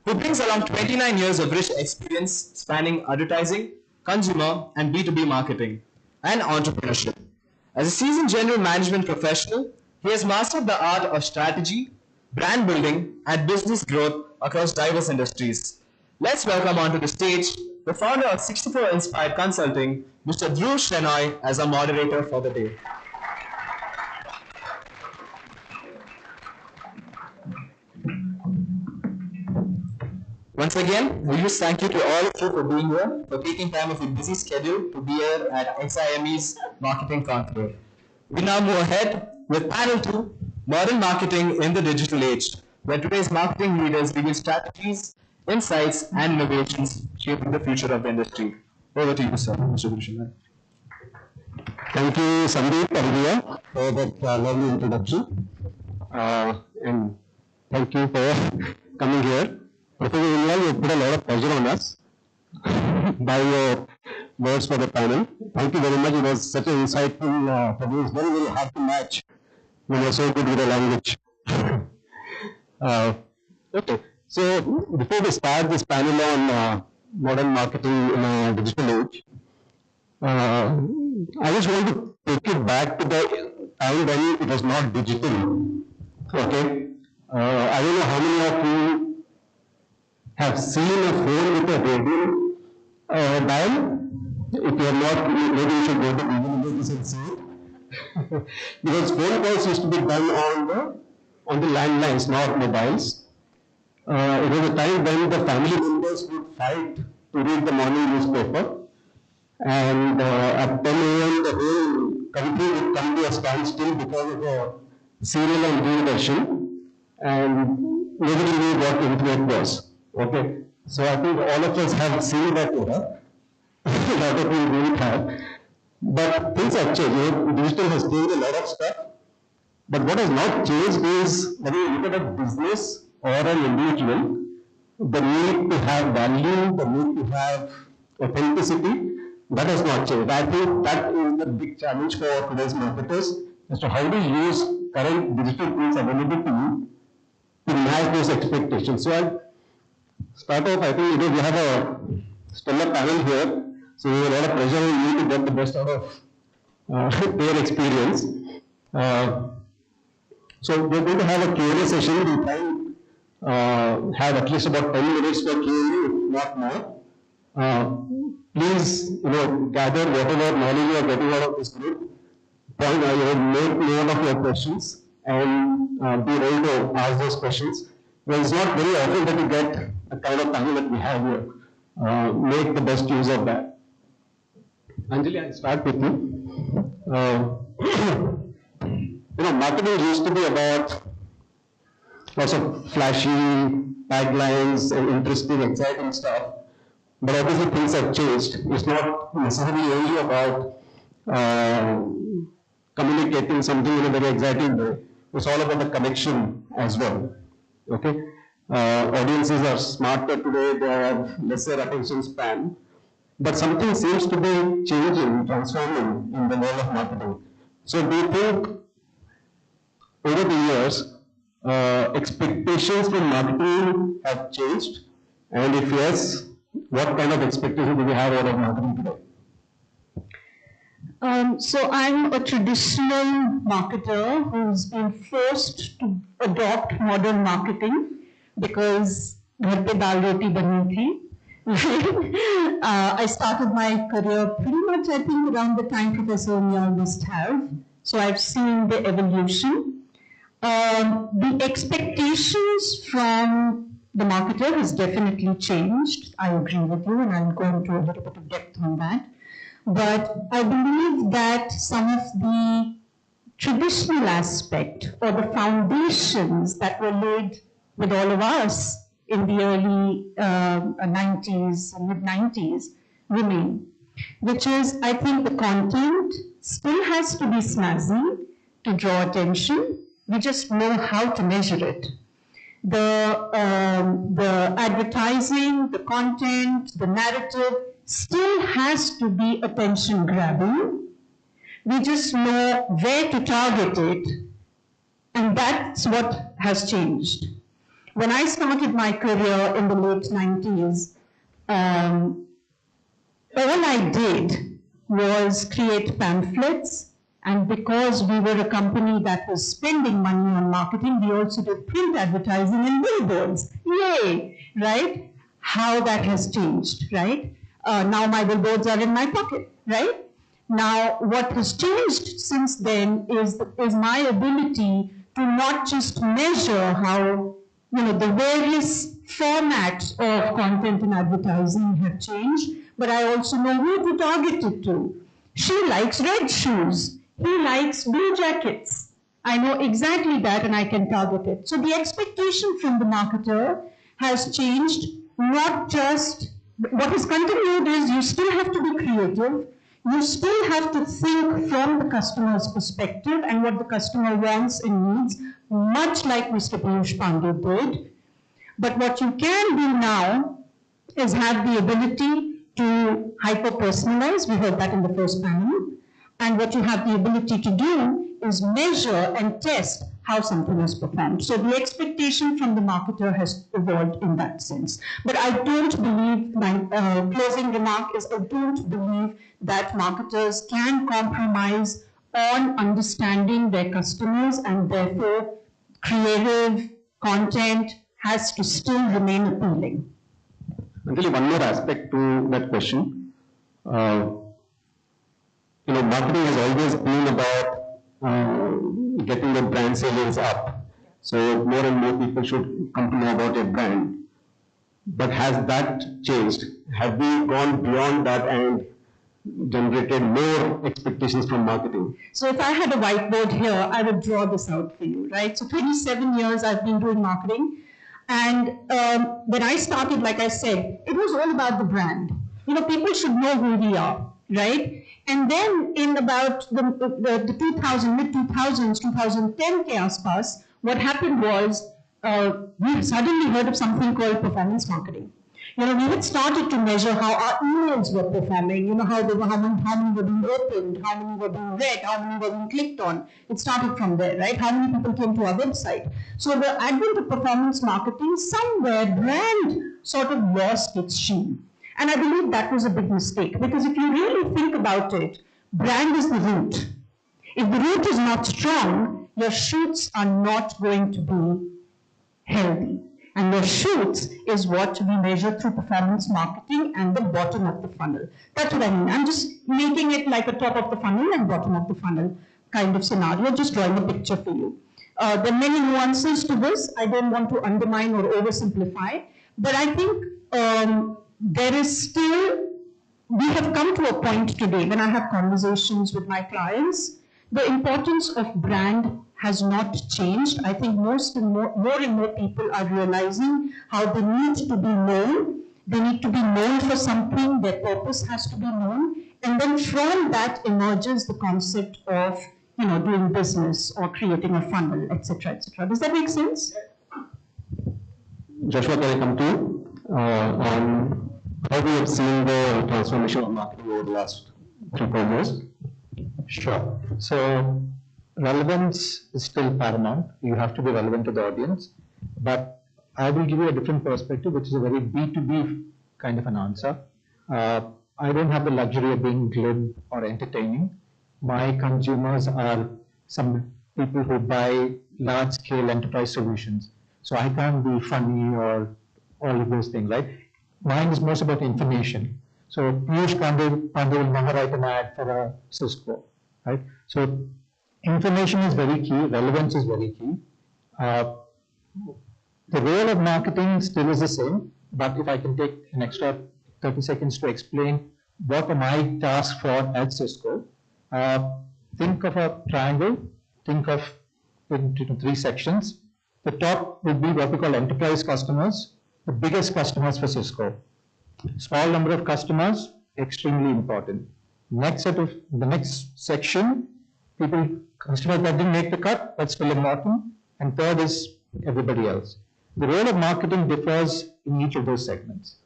who brings along 29 years of rich experience spanning advertising, consumer, and B2B marketing, and entrepreneurship. As a seasoned general management professional, he has mastered the art of strategy, brand building, and business growth across diverse industries. Let's welcome onto the stage the founder of 64 Inspired Consulting, Mr. Dhruv Shenoy, as our moderator for the day. Once again, we just thank you to all of you for being here, for taking time of your busy schedule to be here at XIME's Marketing Conclave. We now move ahead with panel 2, Modern Marketing in the Digital Age, where today's marketing leaders reveal strategies, insights, and innovations shaping the future of the industry. Over to you, sir, Mr. Gulshan. Thank you, Sandeep Pardia, for that lovely introduction. And thank you for coming here. Professor Vinyal, you put a lot of pressure on us by your words for the panel. Thank you very much. It was such an insightful panel. It's very, very hard to match when you're so good with the language. Okay, so before we start this panel on modern marketing in a digital age, I just want to take it back to the time when it was not digital. Okay, I don't know how many of you have seen a phone with a radio dial. If you are not, maybe you should go to Google Images and see it. Because phone calls used to be done on the landlines, not mobiles. It was a time when the family members would fight to read the morning newspaper. And at 10 a.m. the whole country would come to a standstill because of a serial on Doordarshan, and nobody knew what internet was. Okay, so I think all of us have seen that era. A lot of you didn't have, but things have changed. Digital has changed a lot of stuff, but what has not changed is when you look at a business or an individual, the need to have value, the need to have authenticity, that has not changed. I think that is the big challenge for today's marketers as to how to use current digital tools available to you to match those expectations. So I'll start off. I think we have a stellar panel here, so a lot of pressure on you to get the best out of their experience. So we're going to have a Q&A session. We'll try and have at least about 10 minutes for Q&A, if not more. Please, gather whatever knowledge you are getting out of this group. Make note of your questions and be ready to ask those questions. Well, it's not very often that you get a kind of panel that we have here. Make the best use of that. Anjali, I'll start with you. Marketing used to be about lots of flashy taglines and interesting, exciting stuff. But obviously things have changed. It's not necessarily only about communicating something in a very exciting way. It's all about the connection as well. Okay? Audiences are smarter today, they have lesser attention span. But something seems to be changing, transforming in the world of marketing. So do you think over the years, expectations from marketing have changed? And if yes, what kind of expectations do we have out of marketing today? So I'm a traditional marketer who's been forced to adopt modern marketing because घर पे दाल रोटी बनी थी. I started my career pretty much, I think, around the time Professor Unyal must have. So I've seen the evolution. The expectations from the marketer has definitely changed. I agree with you, and I'll go into a little bit of depth on that. But I believe that some of the traditional aspect or the foundations that were laid with all of us in the early 90s, mid-90s remain, which is, I think the content still has to be snazzy to draw attention. We just know how to measure it. The advertising, the content, the narrative still has to be attention grabbing. We just know where to target it, and that's what has changed. When I started my career in the late 90s, all I did was create pamphlets, and because we were a company that was spending money on marketing, we also did print advertising and billboards. Yay, right? How that has changed, right? Now my billboards are in my pocket, right? Now what has changed since then is my ability to not just measure how the various formats of content and advertising have changed, but I also know who to target it to. She likes red shoes. He likes blue jackets. I know exactly that, and I can target it. So the expectation from the marketer has changed, not just what is continued is you still have to be creative. You still have to think from the customer's perspective and what the customer wants and needs, much like Mr. Piyush Pandey did. But what you can do now is have the ability to hyper-personalize. We heard that in the first panel. And what you have the ability to do is measure and test how something has performed. So the expectation from the marketer has evolved in that sense. But I don't believe, my closing remark is, I don't believe that marketers can compromise on understanding their customers, and therefore creative content has to still remain appealing. Actually, one more aspect to that question. Marketing has always been about getting the brand salience up. So more and more people should come to know about your brand. But has that changed? Have we gone beyond that and generated more expectations from marketing? So if I had a whiteboard here, I would draw this out for you, right? So 27 years I've been doing marketing. And when I started, like I said, it was all about the brand. People should know who we are, right? And then in about the mid-2000s, 2010 ke aaspas, what happened was we suddenly heard of something called performance marketing. We had started to measure how our emails were performing, how many were being opened, how many were being read, how many were being clicked on. It started from there, right? How many people came to our website. So the advent of performance marketing, somewhere brand sort of lost its sheen. And I believe that was a big mistake, because if you really think about it, brand is the root. If the root is not strong, your shoots are not going to be healthy. And your shoots is what we measure through performance marketing and the bottom of the funnel. That's what I mean. I'm just making it like a top of the funnel and bottom of the funnel kind of scenario, just drawing a picture for you. There are many nuances to this. I don't want to undermine or oversimplify, but I think there is still, we have come to a point today when I have conversations with my clients, the importance of brand has not changed. I think more and more people are realizing how they need to be known. They need to be known for something, their purpose has to be known. And then from that emerges the concept of doing business or creating a funnel, etc., etc. Does that make sense? Joshua, can I come to you on how we have seen the transformation of marketing over the last 3-4 years? Sure. So relevance is still paramount. You have to be relevant to the audience. But I will give you a different perspective, which is a very B2B kind of an answer. I don't have the luxury of being glib or entertaining. My consumers are some people who buy large-scale enterprise solutions. So I can't be funny or all of those things, right? Mine is most about information. So Piyush Pandey will never write an ad for a Cisco, right? So information is very key, relevance is very key. The role of marketing still is the same, but if I can take an extra 30 seconds to explain what are my tasks for at Cisco. Think of a triangle, think of 3 sections. The top would be what we call enterprise customers, the biggest customers for Cisco. Small number of customers, extremely important. The next section, customers that didn't make the cut, but still important. And third is everybody else. The role of marketing differs in each of those segments.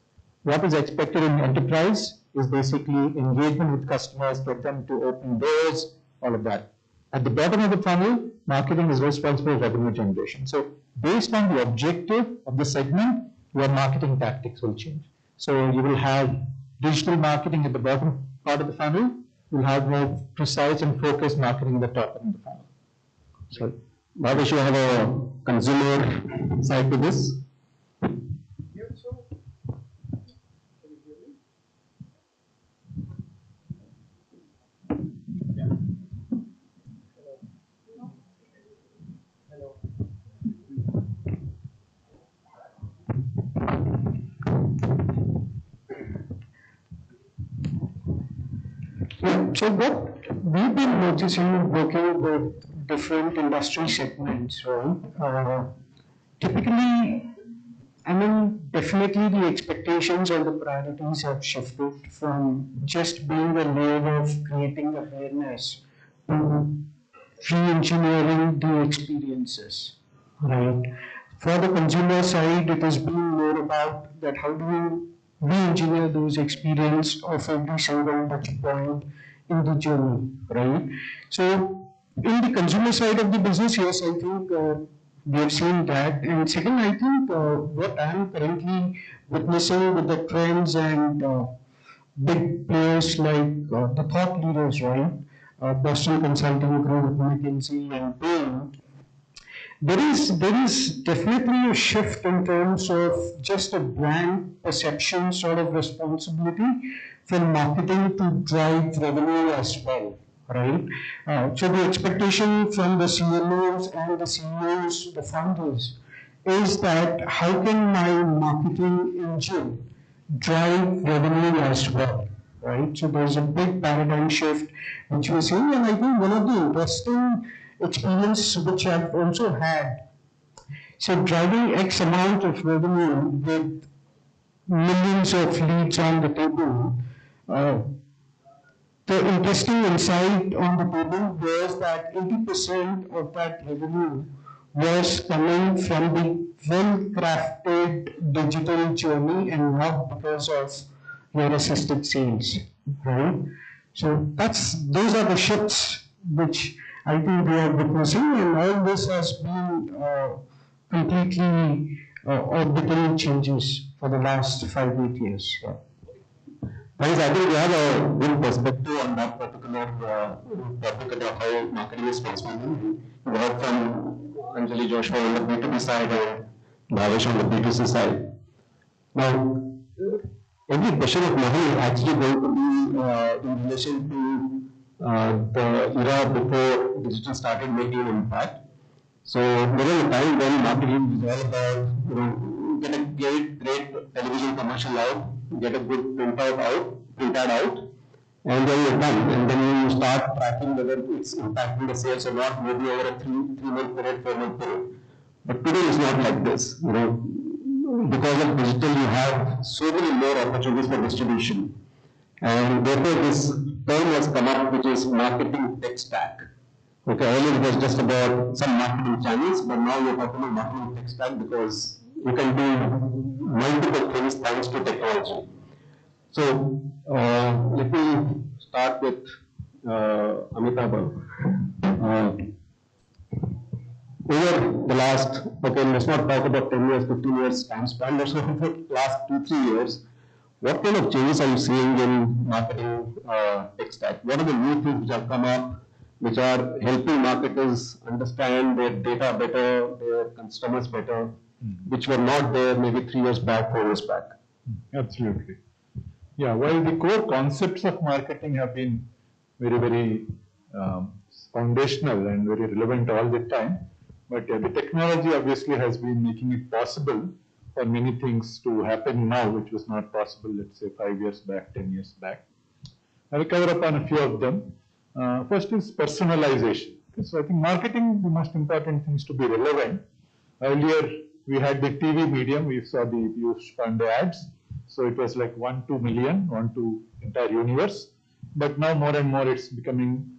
What is expected in enterprise is basically engagement with customers, get them to open doors, all of that. At the bottom of the funnel, marketing is responsible for revenue generation. So based on the objective of the segment, your marketing tactics will change. So you will have digital marketing at the bottom part of the funnel. You'll have more precise and focused marketing at the top end of the funnel. So, Bhavesh, you have a consumer side to this? Yeah, so, can you hear me? Yeah. Hello. So what we've been noticing working with different industry segments, right? Typically, definitely the expectations and the priorities have shifted from just being a way of creating awareness to re-engineering the experiences, right? For the consumer side, it has been more about that how do you re-engineer those experience of every single touch point in the journey, right? So in the consumer side of the business, yes, I think we have seen that. And second, I think what I am currently witnessing with the trends and big players like the thought leaders, right? Boston Consulting Group, McKinsey, and Bain, there is definitely a shift in terms of just a brand perception sort of responsibility from marketing to drive revenue as well, right? So the expectation from the CMOs and the CEOs, the founders, is that how can my marketing engine drive revenue as well, right? So there's a big paradigm shift which we're seeing, and I think one of the interesting experience which I've also had. So driving X amount of revenue with millions of leads on the table, the interesting insight on the table was that 80% of that revenue was coming from the well-crafted digital journey and not because of your assisted sales, right? So those are the shifts which I think we are witnessing, and all this has been completely orbital changes for the last 5-8 years. Yeah. Thanks. I think we have a good perspective on that particular topic of how marketing is transforming. We heard from Anjali Joshua on the B2B side and Bhavesh on the B2C side. Now, every question of money is actually going to be in relation to the era before digital started making an impact. So there was a time when marketing was all about, get a great television commercial out, get a good printout out, and then you're done. And then you start tracking whether it's impacting the sales or not, maybe over a 3-month period, 4-month period. But today is not like this. Because of digital, you have so many more opportunities for distribution. And therefore, this term has come up, which is marketing tech stack. Okay, earlier it was just about some marketing channels, but now you're talking about marketing tech stack because you can do multiple things thanks to technology. So, let me start with Amitabh. Over the last, okay, let's not talk about 10 years, 15 years time span, let's talk about the last 2-3 years. What kind of changes are you seeing in marketing tech stack? What are the new things which have come up, which are helping marketers understand their data better, their customers better, which were not there maybe 3 years back, 4 years back? Absolutely. Yeah, while the core concepts of marketing have been very, very foundational and very relevant all the time, but the technology obviously has been making it possible for many things to happen now, which was not possible, let's say 5 years back, 10 years back. I will cover upon a few of them. First is personalization. Okay, so I think marketing, the most important thing is to be relevant. Earlier, we had the TV medium, we saw the Piyush Pandey ads. So it was like 1-2 million, 1 to entire universe. But now more and more it's becoming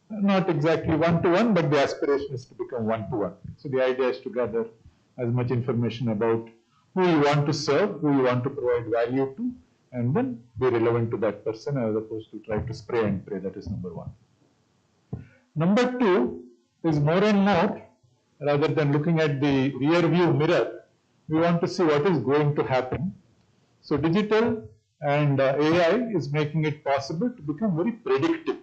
not exactly 1-to-1, but the aspiration is to become 1-to-1. So the idea is to gather as much information about who you want to serve, who you want to provide value to, and then be relevant to that person as opposed to try to spray and pray. That is number one. Number two is more and more, rather than looking at the rear view mirror, we want to see what is going to happen. So digital and AI is making it possible to become very predictive.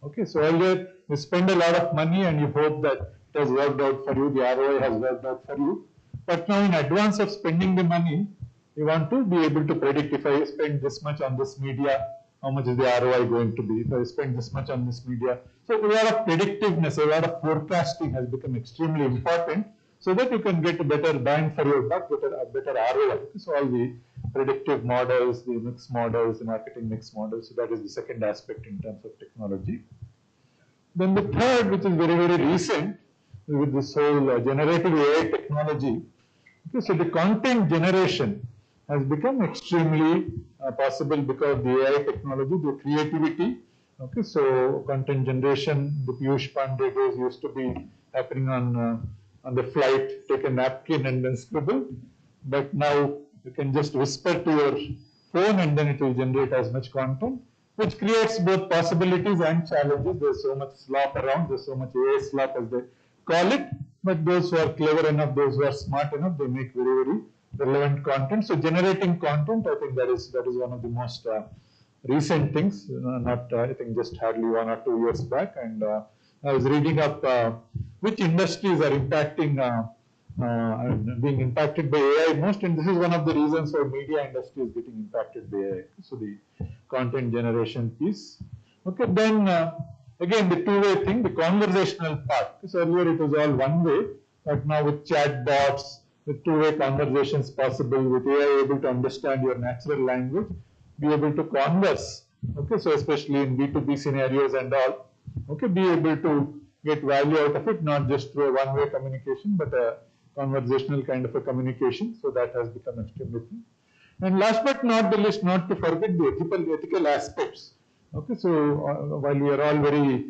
Okay, so earlier you spend a lot of money and you hope that it has worked out for you, the ROI has worked out for you. But now in advance of spending the money, you want to be able to predict if I spend this much on this media, how much is the ROI going to be? If I spend this much on this media. So a lot of predictiveness, a lot of forecasting has become extremely important so that you can get a better bang for your buck, better ROI. So all the predictive models, the mix models, the marketing mix models. So that is the second aspect in terms of technology. Then the third, which is very, very recent, with this whole generative AI technology. Okay, so the content generation has become extremely possible because of the AI technology, the creativity. Okay, so content generation, the Piyush Pandey days used to be happening on the flight, take a napkin and then scribble. But now you can just whisper to your phone and then it will generate as much content, which creates both possibilities and challenges. There's so much slop around, there's so much AI slop as they call it. But those who are clever enough, those who are smart enough, they make very, very relevant content. So generating content, I think that is one of the most recent things, I think just hardly 1 or 2 years back. And I was reading up which industries are impacting, being impacted by AI most, and this is one of the reasons why media industry is getting impacted by AI. So the content generation piece. Okay, then again the two-way thing, the conversational part. So earlier it was all one way, but now with chat bots, with two-way conversations possible, with AI able to understand your natural language, be able to converse. Okay, so especially in B2B scenarios and all, okay, be able to get value out of it, not just through a one-way communication, but a conversational kind of a communication. So that has become extremely key. And last but not the least, not to forget the ethical aspects. Okay, so while we are all very,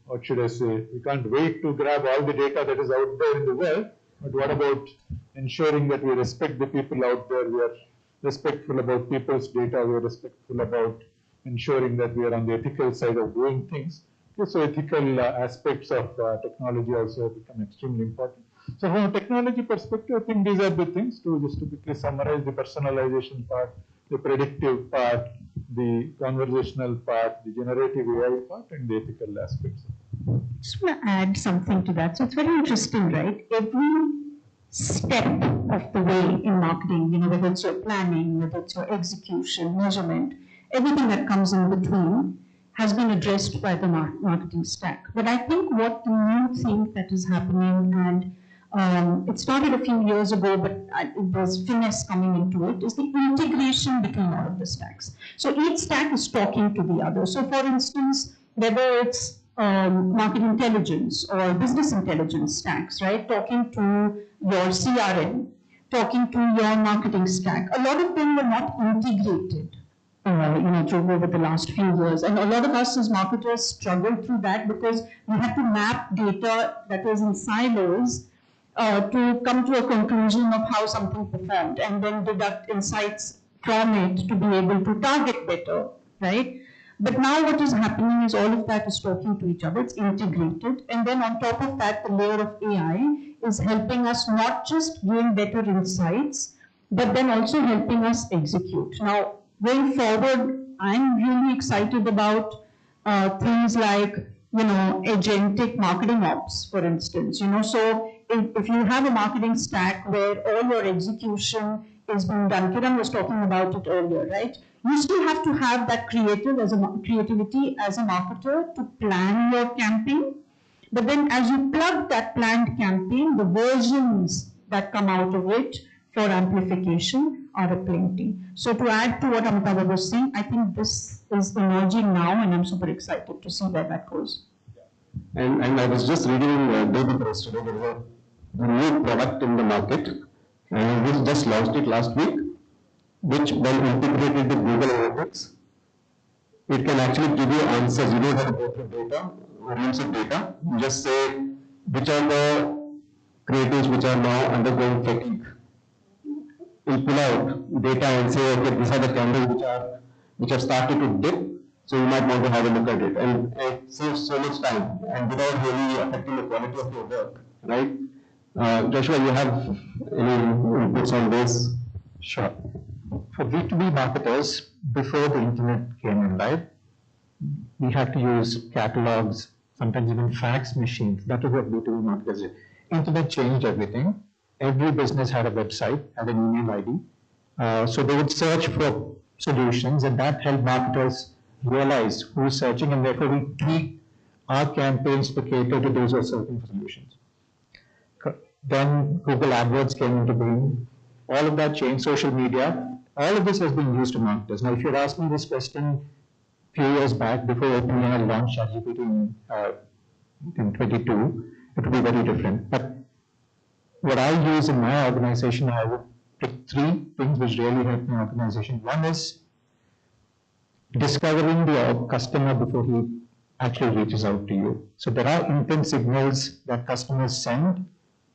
what should I say, we can't wait to grab all the data that is out there in the world, but what about ensuring that we respect the people out there, we are respectful about people's data, we are respectful about ensuring that we are on the ethical side of doing things. Okay, so ethical aspects of technology also have become extremely important. So from a technology perspective, I think these are the things just to quickly summarize: the personalization part, the predictive part, the conversational part, the generative AI part, and the ethical aspects. I just want to add something to that. So it's very interesting, right? Every step of the way in marketing, whether it's your planning, whether it's your execution, measurement, everything that comes in between has been addressed by the marketing stack. But I think what the new thing that is happening, and it started a few years ago, but there's finesse coming into it, is the integration between all of the stacks. So each stack is talking to the other. So for instance, whether it's market intelligence or business intelligence stacks, right? Talking to your CRM, talking to your marketing stack. A lot of them were not integrated, over the last few years. And a lot of us as marketers struggled through that because we had to map data that was in silos to come to a conclusion of how something performed and then deduct insights from it to be able to target better, right? But now what is happening is all of that is talking to each other, it's integrated, and then on top of that, the layer of AI is helping us not just gain better insights, but then also helping us execute. Now, going forward, I'm really excited about things like, agentic marketing ops, for instance. So if you have a marketing stack where all your execution is being done, Kiran was talking about it earlier, right? You still have to have that creativity as a marketer to plan your campaign. But then as you plug that planned campaign, the versions that come out of it for amplification are aplenty. So to add to what Amitabh was saying, I think this is emerging now and I'm super excited to see where that goes. And I was just reading day before yesterday, there was a new product in the market and we just launched it last week, which when integrated with Google Analytics, it can actually give you answers. You don't have to go through data, volumes of data. You just say which are the creatives which are now undergoing fatigue. You'll pull out data and say, okay, these are the candles which have started to dip, so you might want to have a look at it. And it saves so much time and without really affecting the quality of your work, right? Joshua, you have any inputs on this? Sure. For B2B marketers, before the internet came in live, we had to use catalogs, sometimes even fax machines. That was what B2B marketers did. Internet changed everything. Every business had a website, had an email ID. So they would search for solutions, and that helped marketers realize who's searching, and therefore we tweak our campaigns to cater to those who are searching for solutions. Then Google AdWords came into being. All of that changed, social media. All of this has been used to marketers. Now, if you had asked me this question a few years back, before OpenAI launched ChatGPT in 22, it would be very different. But what I use in my organization, I would pick three things which really help my organization. One is discovering the customer before he actually reaches out to you. So there are intent signals that customers send.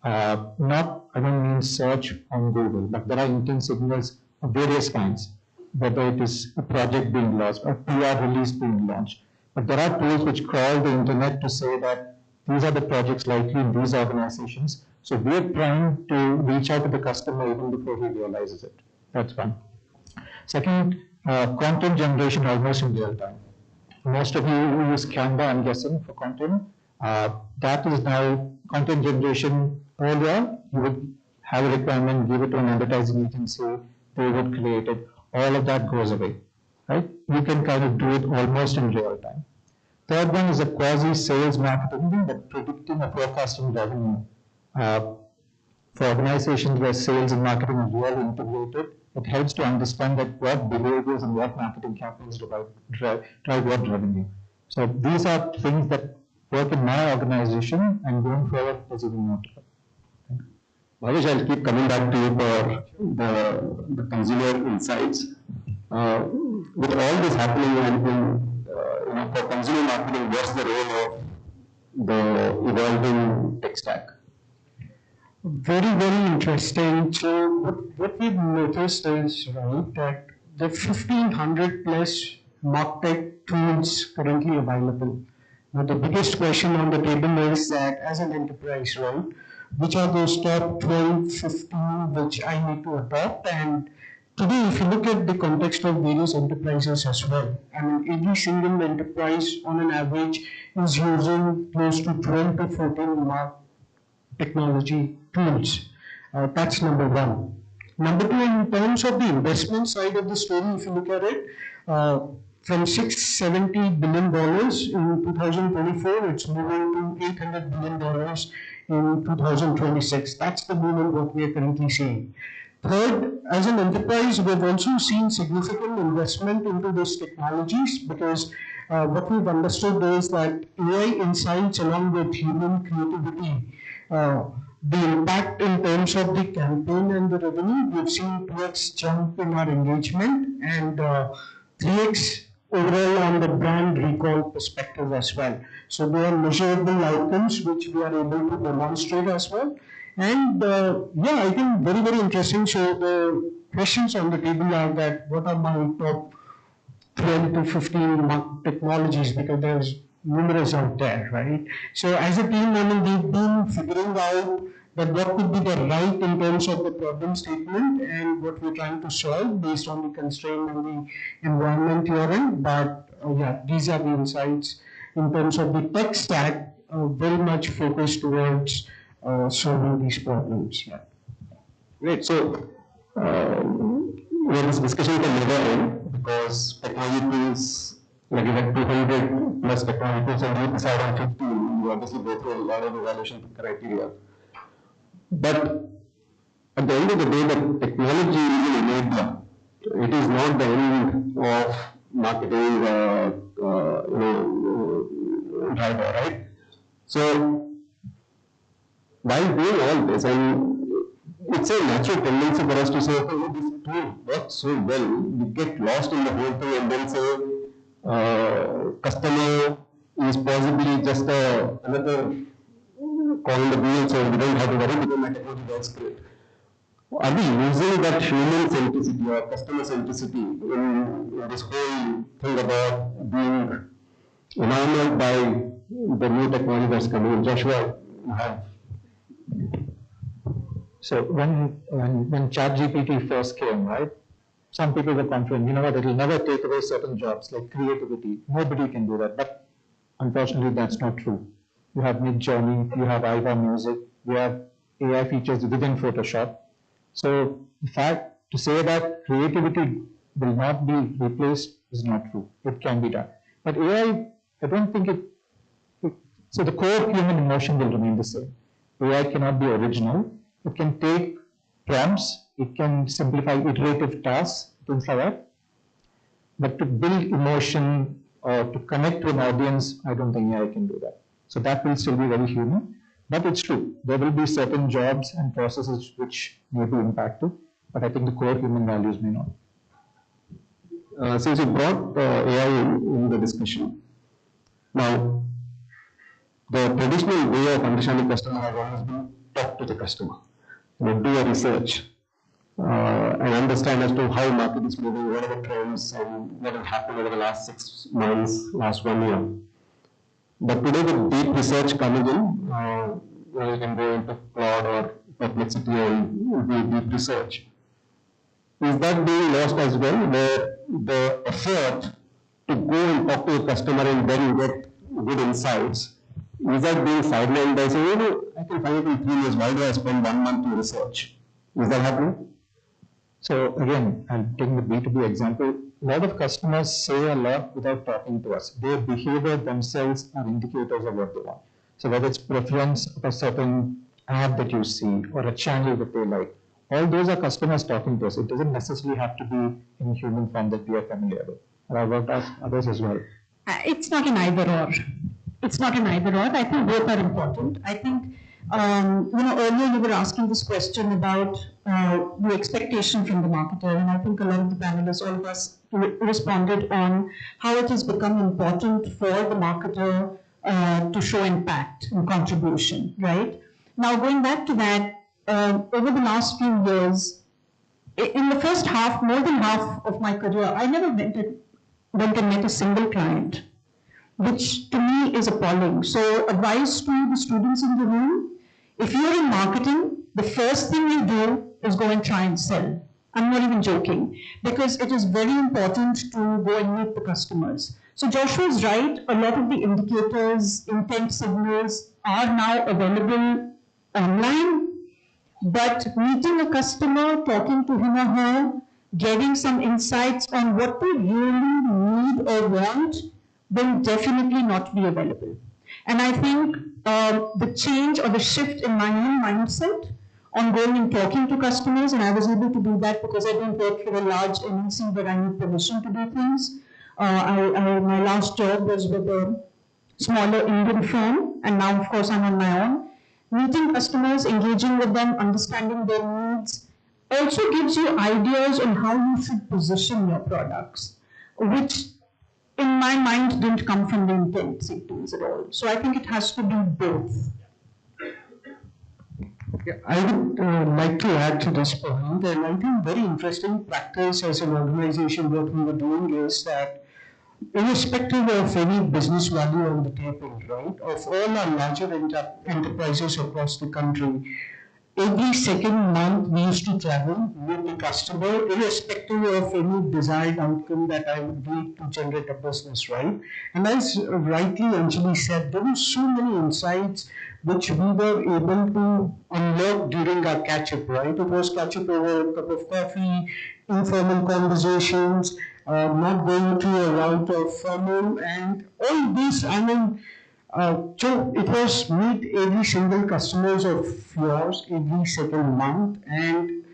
Not, I don't mean search on Google, but there are intent signals of various kinds, whether it is a project being launched or PR release being launched. But there are tools which crawl the internet to say that these are the projects likely in these organizations. So we're trying to reach out to the customer even before he realizes it. That's one. Second, content generation almost in real time. Most of you use Canva, I'm guessing, for content. That is now content generation. Earlier, you would have a requirement, give it to an advertising agency, they would create it. All of that goes away, right? You can kind of do it almost in real time. Third one is a quasi-sales marketing, but predicting or forecasting revenue. For organizations where sales and marketing are really integrated, it helps to understand that what behaviors and what marketing campaigns drive what revenue. So these are things that work in my organization, and going forward, there's even more to it. Bhavesh, I'll keep coming back to you for the consumer insights. With all this happening and for consumer marketing, what's the role of the evolving tech stack? Very, very interesting. So what we've noticed is, right, that the 1500 plus MarTech tools currently available. Now the biggest question on the table is that as an enterprise, right, which are those top 12, 15 which I need to adopt? And today, if you look at the context of various enterprises as well, I mean, every single enterprise on an average is using close to 12 to 14 technology tools. That's number one. Number two, in terms of the investment side of the story, if you look at it, from $670 billion in 2024, it's moving to $800 billion in 2026. That's the movement what we are currently seeing. Third, as an enterprise, we've also seen significant investment into these technologies because what we've understood is that AI insights along with human creativity, the impact in terms of the campaign and the revenue, we've seen 2x jump in our engagement and 3x overall on the brand recall perspective as well. So there are measurable outcomes which we are able to demonstrate as well. And I think very, very interesting. So the questions on the table are that what are my top 12 to 15 technologies, because there's numerous out there, right? So as a team, I mean, we've been figuring out that what could be the right in terms of the problem statement and what we're trying to solve based on the constraint and the environment you're in. But these are the insights in terms of the tech stack, very much focused towards solving these problems. Yeah. Great. So, this discussion can never end because technology tools, like you have 200 plus technology tools and you decide on 50, you obviously go through a lot of evaluation criteria. But at the end of the day, the technology is an enabler. It is not the end of marketing driver, right? So, while doing all this, and it's a natural tendency for us to say, okay, this tool works so well, we get lost in the whole thing and then say, customer is possibly just another call in the wheel, so we don't have to worry because my technology works great. Are we losing that human centricity or customer centricity in this whole thing about being enamored by the new technology that's coming in? Joshua, you have. So when ChatGPT first came, right, some people were confident, you know what, it will never take away certain jobs like creativity. Nobody can do that. But unfortunately, that's not true. You have Mid-Journey, you have Iva Music, you have AI features within Photoshop. So the fact to say that creativity will not be replaced is not true. It can be done. But AI, I don't think so the core human emotion will remain the same. AI cannot be original. It can take prompts, it can simplify iterative tasks, things like that. But to build emotion or to connect with an audience, I don't think AI can do that. So that will still be very human. But it's true, there will be certain jobs and processes which may be impacted. but I think the core human values may not. Since you brought AI in the discussion, now the traditional way of understanding customer has always been talk to the customer, do a research, and understand as to how market is moving, what are the trends, and what has happened over the last 6 months, last 1 year. But today, with deep research coming in, you can go into Claude or Perplexity and do deep research. Is that being lost as well, where the effort to go and talk to a customer and then get good insights, is that being sidelined by saying, I can find it in 3 years, why do I spend 1 month to research? Is that happening? So again, I'll take the B2B example. A lot of customers say a lot without talking to us. Their behavior themselves are indicators of what they want. So whether it's preference of a certain ad that you see or a channel that they like, all those are customers talking to us. It doesn't necessarily have to be in human form that we are familiar with. And I've worked with others as well. It's not an either or. It's not an either or. I think both are important. I think, earlier you were asking this question about the expectation from the marketer, and I think a lot of the panelists, all of us, responded on how it has become important for the marketer to show impact and contribution, right? Now, going back to that, over the last few years, in the first half, more than half of my career, I never went and met a single client, which to me is appalling. So advice to the students in the room, if you're in marketing, the first thing you do is go and try and sell. I'm not even joking, because it is very important to go and meet the customers. So Joshua is right, a lot of the indicators, intent signals are now available online, but meeting a customer, talking to him or her, getting some insights on what they really need or want will definitely not be available. And I think the change or the shift in my own mindset on going and talking to customers, and I was able to do that because I don't work for a large MNC where I need permission to do things. My last job was with a smaller Indian firm, and now of course I'm on my own. Meeting customers, engaging with them, understanding their needs, also gives you ideas on how you should position your products, which in my mind didn't come from the intent signals at all. So I think it has to be both. Yeah, I would like to add to this point, and I think very interesting practice as an organization what we were doing is that irrespective of any business value on the table, right, of all our larger enterprises across the country, every second month we used to travel with the customer, irrespective of any desired outcome that I would need to generate a business, right? And as rightly Anjali said, there were so many insights which we were able to unlock during our catch-up, right? It was catch-up over a cup of coffee, informal conversations, not going through a route of formal, and all this, I mean, so it was meet every single customers of yours every second month, and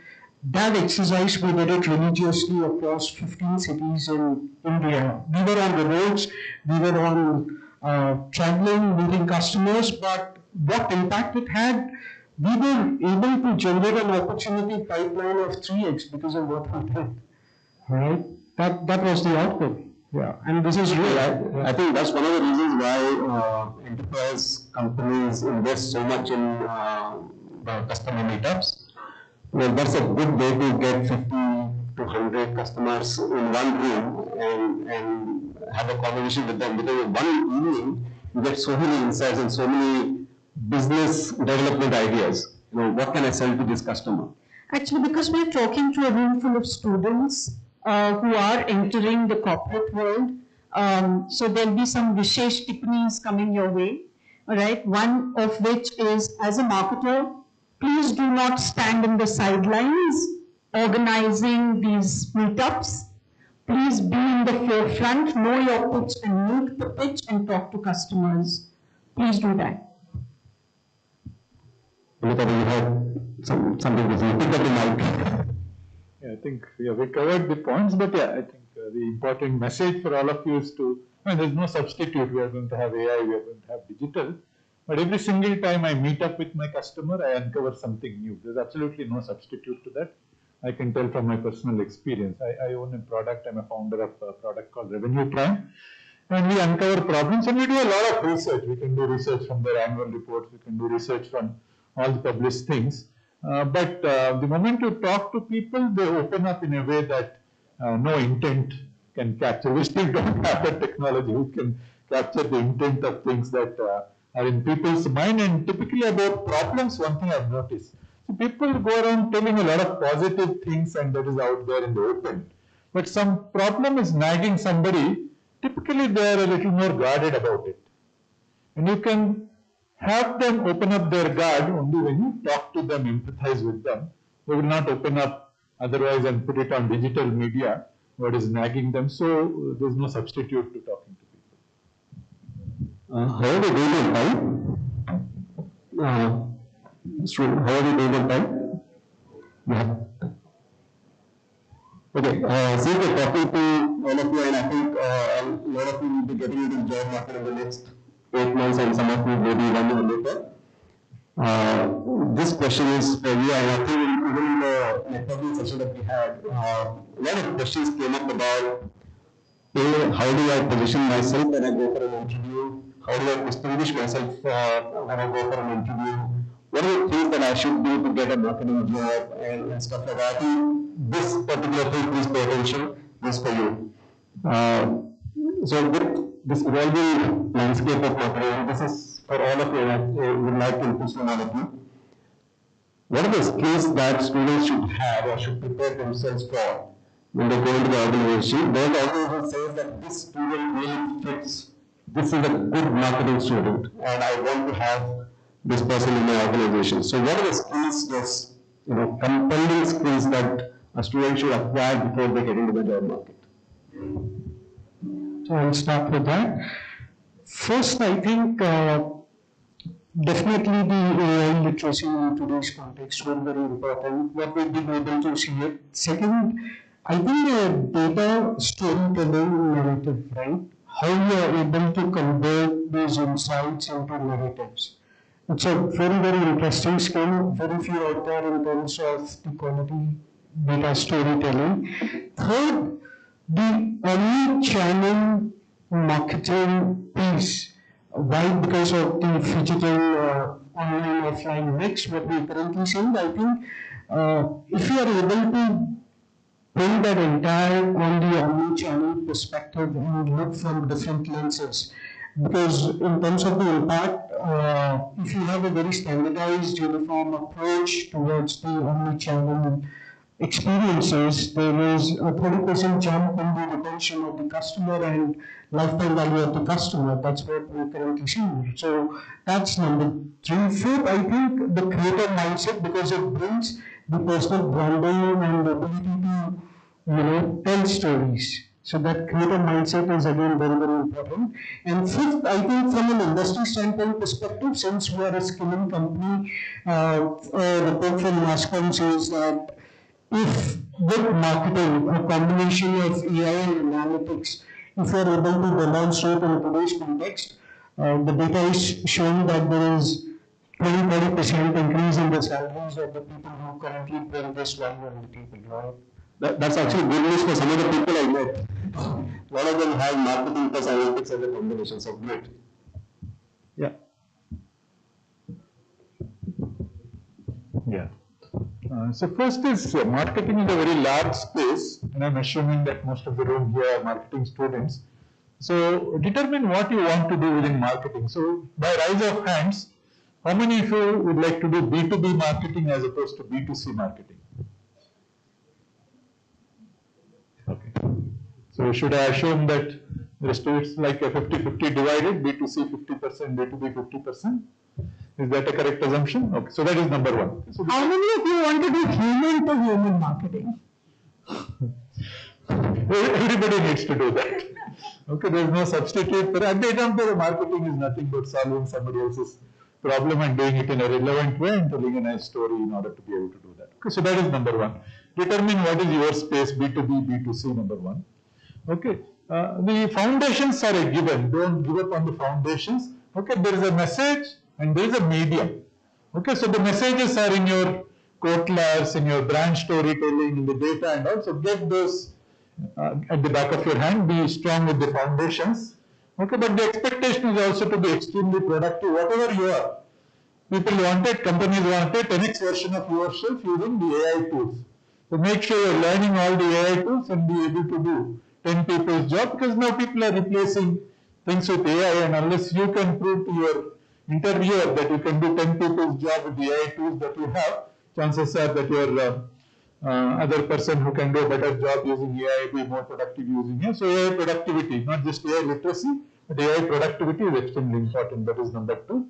that exercise we did it religiously across 15 cities in India. We were on the roads, we were on traveling, meeting customers, but what impact it had, we were able to generate an opportunity pipeline of 3x because of what we did, right? That was the outcome. Yeah, and this is real. I think that's one of the reasons why enterprise companies invest so much in the customer meetups. Well, that's a good way to get 50 to 100 customers in one room and have a conversation with them. Because in one evening, you get so many insights and so many business development ideas. What can I sell to this customer? Actually, because we're talking to a room full of students who are entering the corporate world, so there'll be some vishesh tipnis coming your way, all right? One of which is, as a marketer, please do not stand in the sidelines organizing these meetups. Please be in the forefront, know your pitch and make the pitch and talk to customers. Please do that. Look at you have something to say. Pick up the mic. Yeah, I think we covered the points, but yeah, I think the important message for all of you is to, there's no substitute. We are going to have AI, we are going to have digital, but every single time I meet up with my customer, I uncover something new. There's absolutely no substitute to that. I can tell from my personal experience. I own a product. I'm a founder of a product called Revenue Prime. And we uncover problems and we do a lot of research. We can do research from their annual reports. We can do research from all the published things. But the moment you talk to people, they open up in a way that no intent can capture. We still don't have that technology. We can capture the intent of things that are in people's mind. And typically about problems, one thing I've noticed. So people go around telling a lot of positive things and that is out there in the open. But some problem is nagging somebody. Typically, they are a little more guarded about it. And you can have them open up their guard only when you talk to them, empathize with them. They will not open up otherwise and put it on digital media, what is nagging them. So, there's no substitute to talking to people. How are we doing on time? How are we doing on time? Yeah. Okay, since we're talking to all of you, and I think a lot of you will be getting into the job market in the next 8 months, and some of you maybe 1 year later. This question is for you, and I think even in the networking session that we had, a lot of questions came up about how do I position myself when I go for an interview? How do I distinguish myself when I go for an interview? What are the things that I should do to get a marketing job and stuff like that? This particular thing, please pay attention, this for you. So with this evolving landscape of marketing, this is for all of you, and I would like to input from all of you. What are the skills that students should have or should prepare themselves for when they go into the organization? There's organization says that this student really fits, this is a good marketing student, and I want to have this person in my organization. So what are the skills, those compelling skills that a student should acquire before they get into the job market? So I'll start with that. First, I think definitely the AI literacy in today's context was very important. What we've been able to see it. Second, I think data storytelling narrative, right? How you are able to convert those insights into narratives. It's a very, very interesting skill. Very few out there in terms of the quality data storytelling. Third, the omni-channel marketing piece. Why? Because of the physical online offline mix, what we're currently seeing. I think if you are able to bring that entire on the omni-channel perspective and look from different lenses, because in terms of the impact, if you have a very standardized, uniform approach towards the omni-channel experiences, there is a 30% jump in the retention of the customer and lifetime value of the customer. That's what we're currently seeing. So that's number 3. Fourth, I think the creator mindset, because it brings the personal branding and the ability to, tell stories. So that creator mindset is again very, very important. And fifth, I think from an industry standpoint perspective, since we are a skilling company, a report from NASCOM says that if with marketing, a combination of AI and analytics, if you are able to demonstrate in today's context, the data is showing that there is 20-30% increase in the salaries of the people who currently bring this value on the table, right? That's actually good news for some of the people I met. A lot of them have marketing plus analytics as a combination, so great. Yeah. Yeah. So first is marketing is a very large space, and I'm assuming that most of the room here are marketing students. So determine what you want to do within marketing. So by rise of hands, how many of you would like to do B2B marketing as opposed to B2C marketing? Okay. So should I assume that the students like a 50-50 divided, B2C 50%, B2B 50%? Is that a correct assumption? Okay, so that is number 1. So how many of you want to do human to human marketing? Everybody needs to do that. Okay, there is no substitute for at the end of the marketing is nothing but solving somebody else's problem and doing it in a relevant way and telling a nice story in order to be able to do that. Okay, so that is number 1. Determine what is your space, B2B, B2C, number 1. Okay, the foundations are a given. Don't give up on the foundations. Okay, there is a message and there is a medium. Okay, so the messages are in your Conclaves, in your brand storytelling, in the data, and also get those at the back of your hand. Be strong with the foundations. Okay, but the expectation is also to be extremely productive, whatever you are. People wanted, companies wanted 10x version of yourself using the AI tools. So make sure you're learning all the AI tools and be able to do 10 people's job, because now people are replacing things with AI, and unless you can prove to your interviewer that you can do 10 people's job with the AI tools that you have, chances are that your other person who can do a better job using AI will be more productive using AI. So AI productivity, not just AI literacy, but AI productivity is extremely important. That is number 2.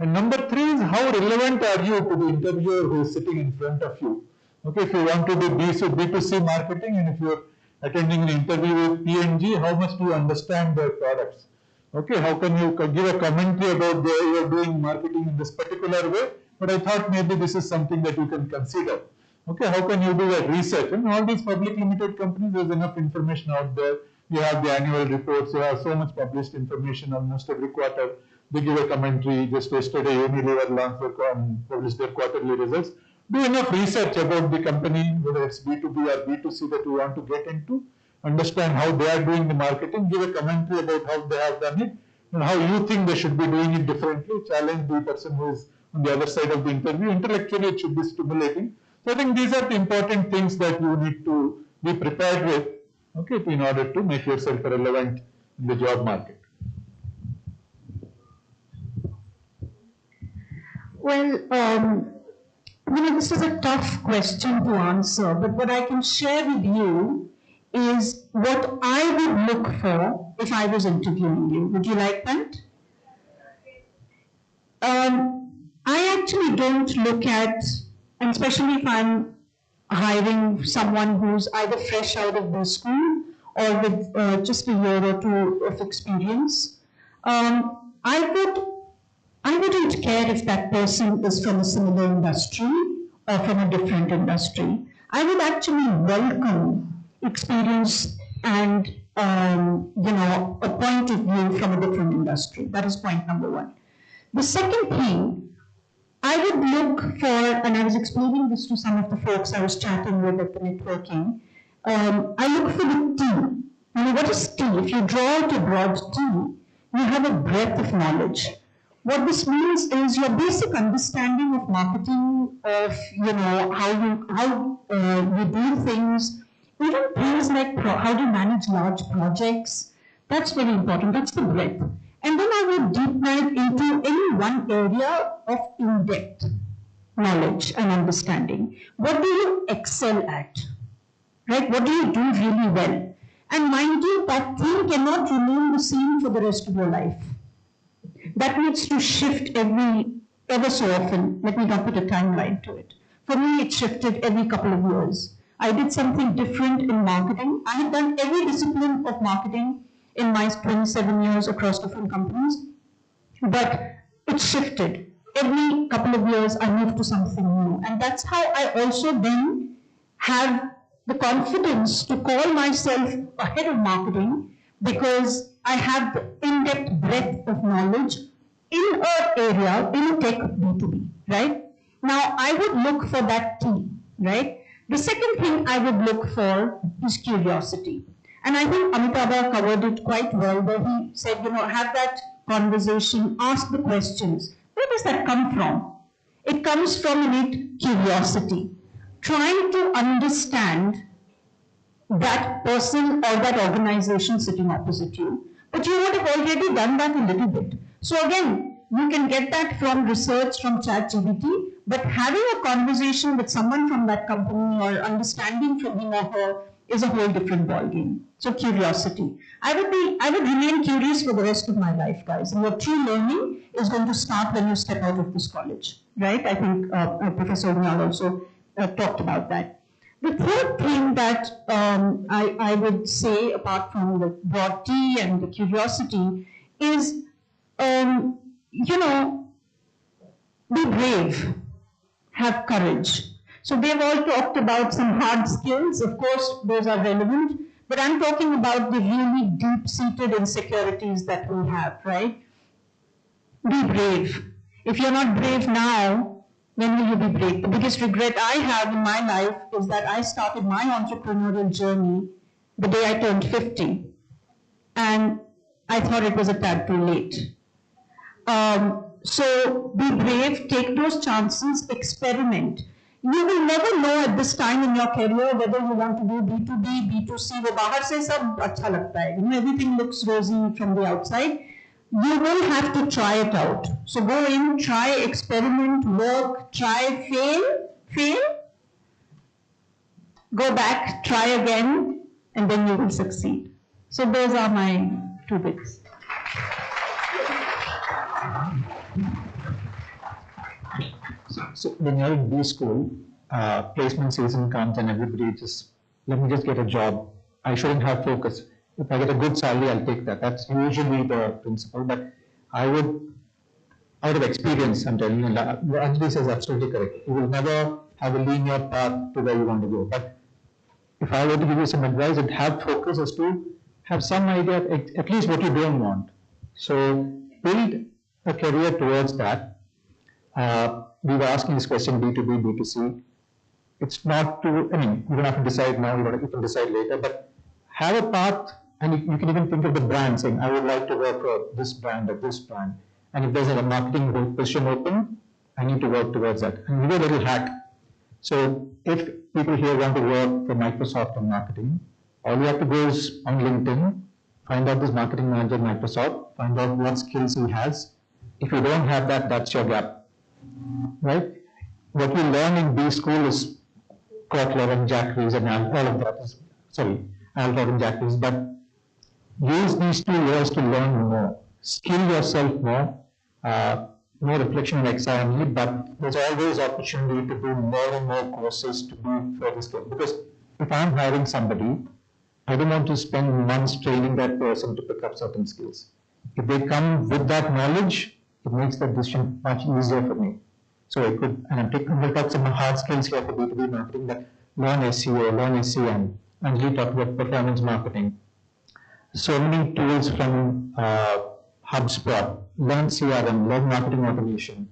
And number 3 is how relevant are you to the interviewer who is sitting in front of you. Okay, if you want to do B2C marketing, and if you're attending an interview with P&G, how much do you understand their products? Okay, how can you give a commentary about the way you're doing marketing in this particular way? But I thought maybe this is something that you can consider. Okay, how can you do that research? And all these public limited companies, there's enough information out there. You have the annual reports, you have so much published information almost every quarter. They give a commentary. Just yesterday, Unilever published their quarterly results. Do enough research about the company, whether it's B2B or B2C that you want to get into. Understand how they are doing the marketing. Give a commentary about how they have done it and how you think they should be doing it differently. Challenge the person who is on the other side of the interview. Intellectually, it should be stimulating. So I think these are the important things that you need to be prepared with, okay, in order to make yourself relevant in the job market. Well, this is a tough question to answer, but what I can share with you is what I would look for if I was interviewing you. Would you like that? I actually don't look at, and especially if I'm hiring someone who's either fresh out of the school or with just a year or two of experience, I wouldn't care if that person is from a similar industry or from a different industry. I would actually welcome experience and a point of view from a different industry. That is point number 1. The second thing, I would look for, and I was explaining this to some of the folks I was chatting with at the networking, I look for the T. What is T? If you draw out a broad T, you have a breadth of knowledge. What this means is your basic understanding of marketing, of how you do things, even things like how to manage large projects. That's very important. That's the breadth. And then I will deep dive into any one area of in-depth knowledge and understanding. What do you excel at? Right? What do you do really well? And mind you, that thing cannot remain the same for the rest of your life. That needs to shift ever so often. Let me not put a timeline to it. For me, it shifted every couple of years. I did something different in marketing. I had done every discipline of marketing in my 27 years across different companies, but it shifted. Every couple of years, I moved to something new. And that's how I also then have the confidence to call myself a head of marketing, because I have the in-depth breadth of knowledge in an area, in tech B2B, right? Now, I would look for that T, right? The second thing I would look for is curiosity. And I think Amitabh covered it quite well, where he said, have that conversation, ask the questions. Where does that come from? It comes from innate curiosity, trying to understand that person or that organization sitting opposite you. But you would have already done that a little bit. So again, you can get that from research, from ChatGPT, but having a conversation with someone from that company or understanding from him or her is a whole different ballgame. So curiosity. I would remain curious for the rest of my life, guys. And your true learning is going to start when you step out of this college, right? I think Professor Unyal also talked about that. The third thing that I would say, apart from the broad T and the curiosity, is, be brave, have courage. So they've all talked about some hard skills. Of course, those are relevant, but I'm talking about the really deep-seated insecurities that we have, right? Be brave. If you're not brave now, When will you be brave? The biggest regret I have in my life is that I started my entrepreneurial journey the day I turned 50. And I thought it was a tad too late. So be brave, take those chances, experiment. You will never know at this time in your career whether you want to do B2B, B2C. वो बाहर से सब अच्छा लगता है. Everything looks rosy from the outside. You will have to try it out. So go in, try, experiment, work, try, fail, go back, try again, and then you will succeed. So those are my 2 bits. So when you're in B school, placement season comes and everybody just, let me just get a job. I shouldn't have focus. If I get a good salary, I'll take that. That's usually the principle. But I would, out of experience, I'm telling you, Anjali says absolutely correct. You will never have a linear path to where you want to go. But if I were to give you some advice, I'd have focus as to have some idea of at least what you don't want. So build a career towards that. We were asking this question B2B, B2C. It's not to, I mean, you don't have to decide now, you can decide later, but have a path, and you can even think of the brand, saying, I would like to work for this brand or this brand. And if there's a marketing position open, I need to work towards that. And give a little hack. So if people here want to work for Microsoft in marketing, all you have to go is on LinkedIn, find out this marketing manager at Microsoft, find out what skills he has. If you don't have that, that's your gap, right? What we learn in B school is Conclave and Jacques and all of that is, sorry, Alfred and Jacques, but use these 2 years to learn more, skill yourself more, no reflection on exam, but there's always opportunity to do more and more courses to be further skilled. Because if I'm hiring somebody, I don't want to spend months training that person to pick up certain skills. If they come with that knowledge, it makes that decision much easier for me. So I could, and we'll talk some hard skills here for B2B marketing, that learn SEO, learn SEM, and we talk about performance marketing. So many tools from HubSpot, learn CRM, learn marketing automation.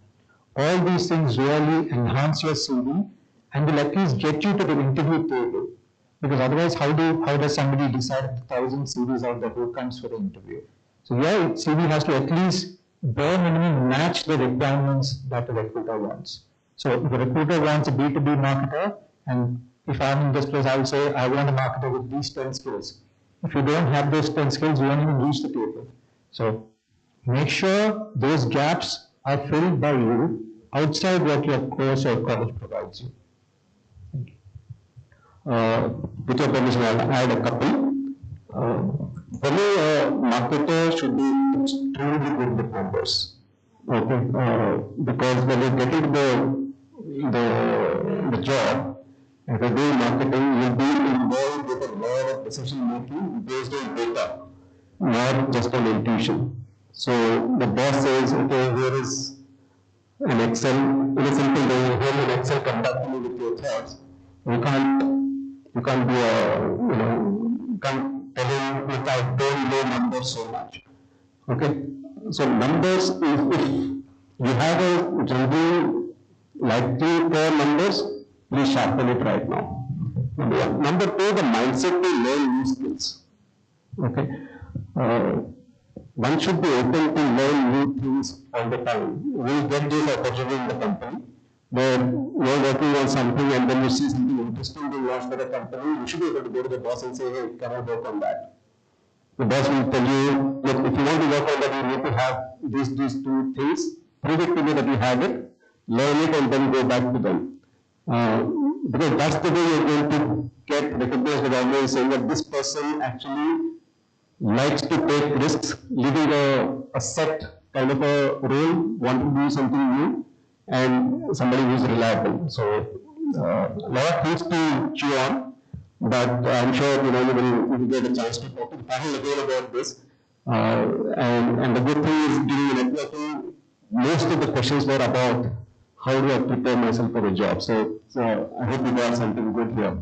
All these things really enhance your CV and will at least get you to the interview table. Because otherwise, how does somebody decide if 1,000 CVs out there who comes for the interview? So your CV has to at least bare minimum match the requirements that the recruiter wants. So if the recruiter wants a B2B marketer, and if I'm in this place, I will say, I want a marketer with these 10 skills. If you don't have those 10 skills, you won't even reach the table. So make sure those gaps are filled by you outside what your course or college provides you. Thank you. With your permission, I'll add a couple. For me, a marketer should be extremely good with numbers. Okay, because when you get into the job, if you do marketing, you'll be involved with a lot of decision making based on data, not just on intuition. So the boss says, okay, here is an Excel, in a simple way, here an Excel, come back to me with your thoughts. You can't be can't tell him, look, I don't know numbers so much. Okay, so numbers, if you have a general likely for numbers, please sharpen it right now. Number 1. Number 2, the mindset to learn new skills. Okay, one should be open to learn new things all the time. We'll get this opportunity in the company where you're working on something and then you see something interesting being launched by the company. You should be able to go to the boss and say, hey, can I work on that? The boss will tell you, look, if you want to work on that, you need to have these 2 things. Prove it to me that you have it, learn it, and then go back to them. Because that's the way you're going to get recognized with others, saying that this person actually likes to take risks, leaving a set kind of a role, wanting to do something new, and somebody who's reliable. So a lot of things to chew on, but I'm sure you will get a chance to talk to the panel again about this. And the good thing is during networking, most of the questions were about how do I prepare myself for the job. So I hope you got something good here.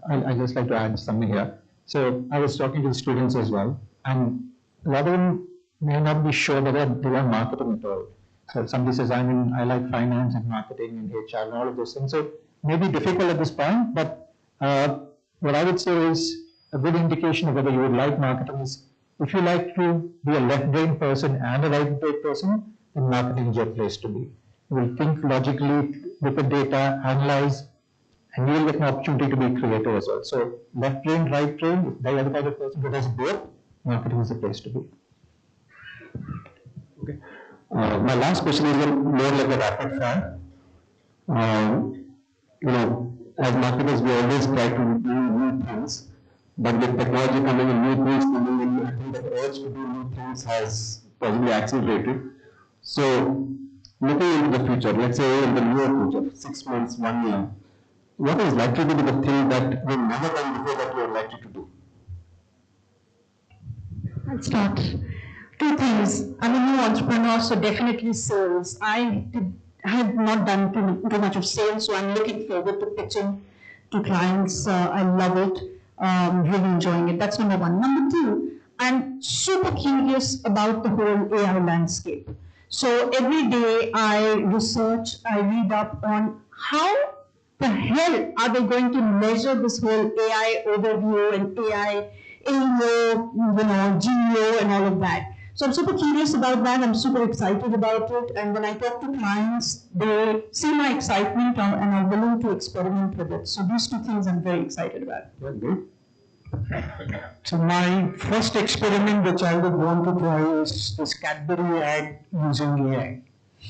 I'd just like to add something here. So I was talking to the students as well, and a lot of them may not be sure whether they want marketing at all. So somebody says, I like finance and marketing and HR and all of those things. So it may be difficult at this point, but what I would say is a good indication of whether you would like marketing is if you like to be a left-brain person and a right-brain person, then marketing is your place to be. You will think logically, look at data, analyze, and you will get an opportunity to be creative as well. So left brain, right brain, if they are the kind of person who does both, marketing is the place to be. Okay. My last question is more like a rapid fire. As marketers, we always try to do new things, but with technology coming in, new things coming in, I think the urge to do new things has possibly accelerated. So, looking into the future, let's say in the near future, 6 months, 1 year, what is likely to be the thing that will never done before that you are likely to do? I'll start. Two things. I'm a new entrepreneur, so definitely sales. I have not done too much of sales, so I'm looking forward to pitching to clients. I love it. Really enjoying it. That's number one. Number two, I'm super curious about the whole AI landscape. So every day I research, I read up on how the hell are they going to measure this whole AI overview and AI AEO, GEO and all of that. So I'm super curious about that. I'm super excited about it. And when I talk to clients, they see my excitement and are willing to experiment with it. So these two things I'm very excited about. So my first experiment which I would want to try is this Cadbury ad using AI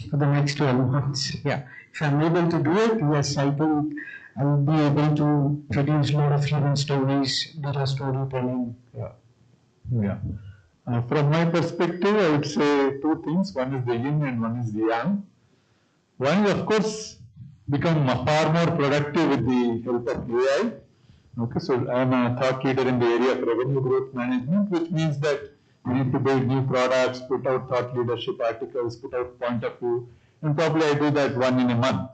for the next 12 months. Yeah. If I'm able to do it, yes, I think I will be able to produce a lot of human stories, data storytelling. Yeah. From my perspective, I would say two things. One is the yin and one is the yang. One is, of course, become far more productive with the help of AI. Okay, so I am a thought leader in the area of revenue growth management, which means that you need to build new products, put out thought leadership articles, put out point of view, and probably I do that 1 in a month.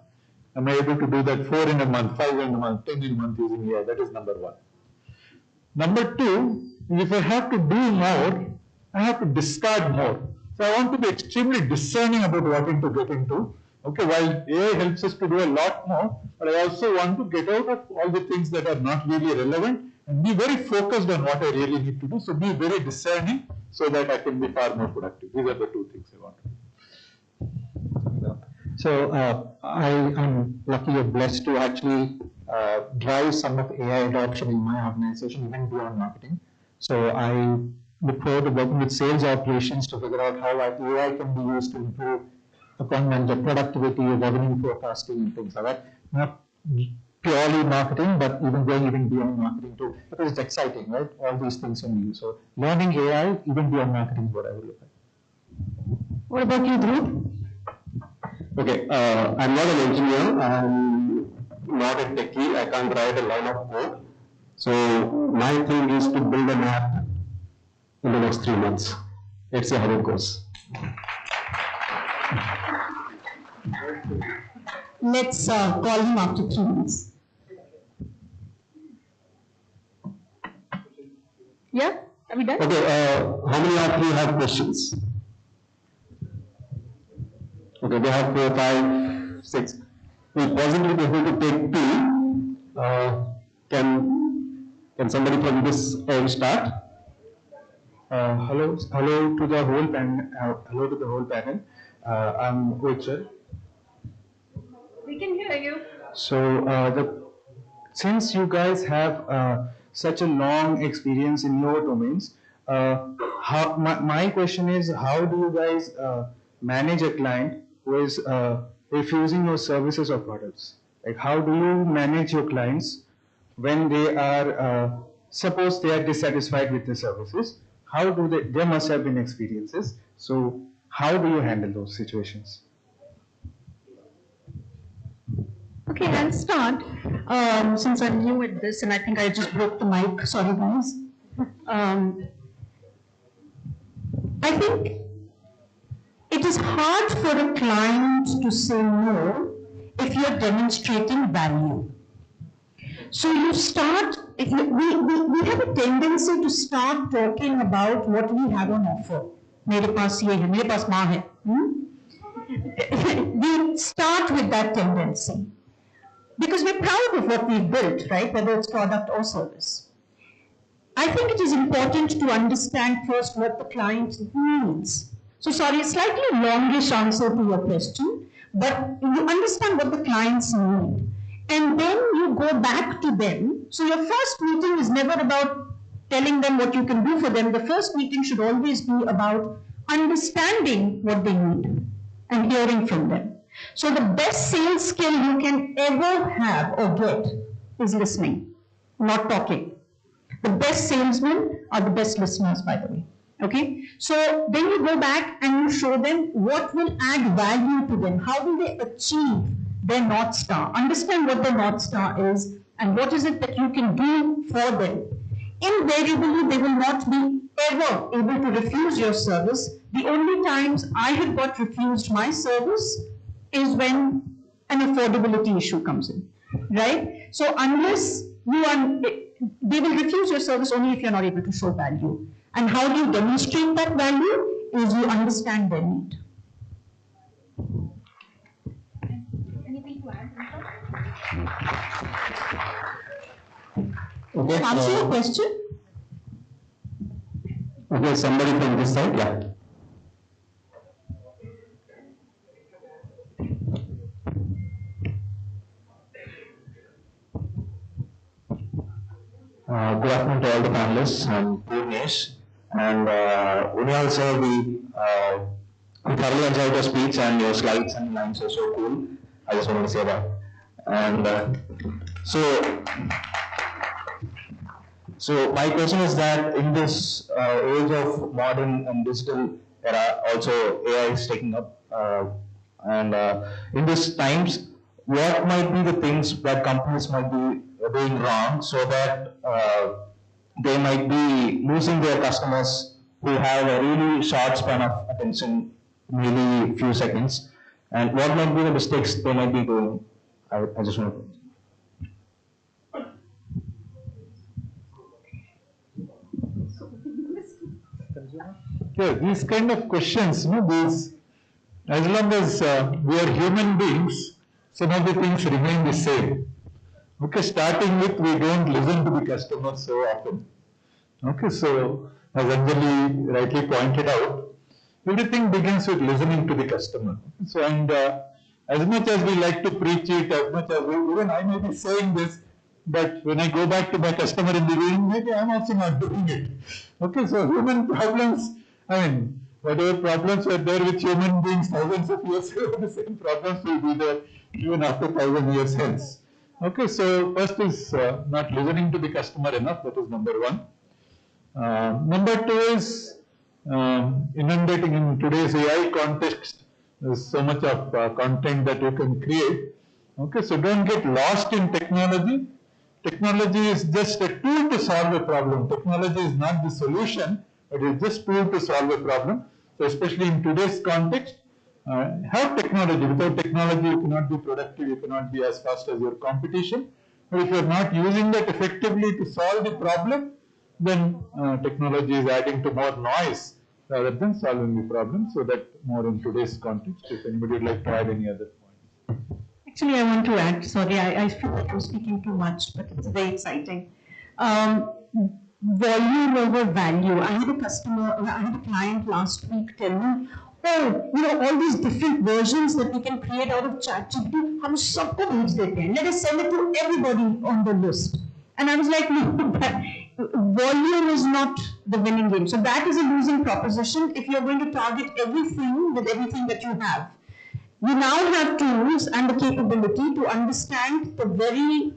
Am I able to do that 4 in a month, 5 in a month, 10 in a month using AI? That is number one. Number two, if I have to do more, I have to discard more. So I want to be extremely discerning about what to get into. Okay, while AI helps us to do a lot more, but I also want to get out of all the things that are not really relevant and be very focused on what I really need to do. So be very discerning so that I can be far more productive. These are the two things I want to do. So I'm lucky or blessed to actually drive some of AI adoption in my organization, even beyond marketing. So I look forward to working with sales operations to figure out how AI can be used to improve account manager productivity, revenue forecasting, and things like that. Not purely marketing, but even beyond marketing too, because it's exciting, right? All these things can be used. So learning AI even beyond marketing is what I would look at. What about you, Dhruv? Okay, I'm not an engineer. I'm not a techie. I can't write a line of code. So my thing is to build an app in the next 3 months. Let's see how it goes. Let's call him after 3 months. Yeah? Are we done? Okay, how many of you have questions? Okay, we have 4, 5, 6. We'll possibly be able to take 2. Can somebody from this end start? Hello to the whole panel. I'm Uchar. We can hear you. So since you guys have such a long experience in your domains, my question is, how do you guys manage a client who is refusing your services or products? Like, how do you manage your clients when they are, suppose they are dissatisfied with the services? How do there must have been experiences. So how do you handle those situations? Okay, I'll start. Since I'm new at this, and I think I just broke the mic. Sorry, guys. I think it is hard for a client to say no if you're demonstrating value. So you start, we have a tendency to start talking about what we have on offer. मेरे पास ये है, मेरे पास माँ है. we start with that tendency because we're proud of what we've built, right? Whether it's product or service. I think it is important to understand first what the client needs. So sorry, a slightly longish answer to your question, but you understand what the clients need. And then you go back to them. So your first meeting is never about telling them what you can do for them. The first meeting should always be about understanding what they need and hearing from them. So the best sales skill you can ever have or get is listening, not talking. The best salesmen are the best listeners, by the way. Okay? So then you go back and you show them what will add value to them. How will they achieve their North Star? Understand what their North Star is and what is it that you can do for them. Invariably, they will not be ever able to refuse your service. The only times I have got refused my service is when an affordability issue comes in, right? So unless you are, they will refuse your service only if you're not able to show value. And how do you demonstrate that value is you understand their need. Anything to add? Okay. Answer your question? Okay, somebody from this side, yeah. Good afternoon to all the panelists. I'm Purnesh. And Unyal sir, we thoroughly enjoyed your speech and your slides and lines are so cool. I just wanted to say that. And so my question is that in this age of modern and digital era, also AI is taking up, and in these times, what might be the things that companies might be doing wrong so that they might be losing their customers who have a really short span of attention, really few seconds, and what might be the mistakes they might be doing? I just want to. Yeah, these kind of questions, these, as long as we are human beings, some of the things remain the same. Okay, starting with, we don't listen to the customer so often. Okay, so as Anjali rightly pointed out, everything begins with listening to the customer. So, and as much as we like to preach it, as much as even I may be saying this, but when I go back to my customer in the room, maybe I'm also not doing it. Okay, so human problems, I mean, whatever problems were there with human beings thousands of years ago, the same problems will be there even after 1,000 years hence. Okay, so first is not listening to the customer enough, that is number one. Number two is inundating in today's AI context. There's so much of content that you can create. Okay, so don't get lost in technology. Technology is just a tool to solve a problem. Technology is not the solution, but it's just a tool to solve a problem. So especially in today's context, have technology. Without technology, you cannot be productive, you cannot be as fast as your competition. But if you're not using that effectively to solve the problem, then technology is adding to more noise rather than solving the problem. So that more in today's context. If anybody would like to add any other points. Actually, I want to add, sorry, I feel like I'm speaking too much, but it's very exciting. Volume over value. I had a client last week tell me, oh, all these different versions that we can create out of ChatGPT, hum sabko bhej dete hain. Let us send it to everybody on the list. And I was like, no, volume is not the winning game. So that is a losing proposition if you're going to target everything with everything that you have. You now have tools and the capability to understand the very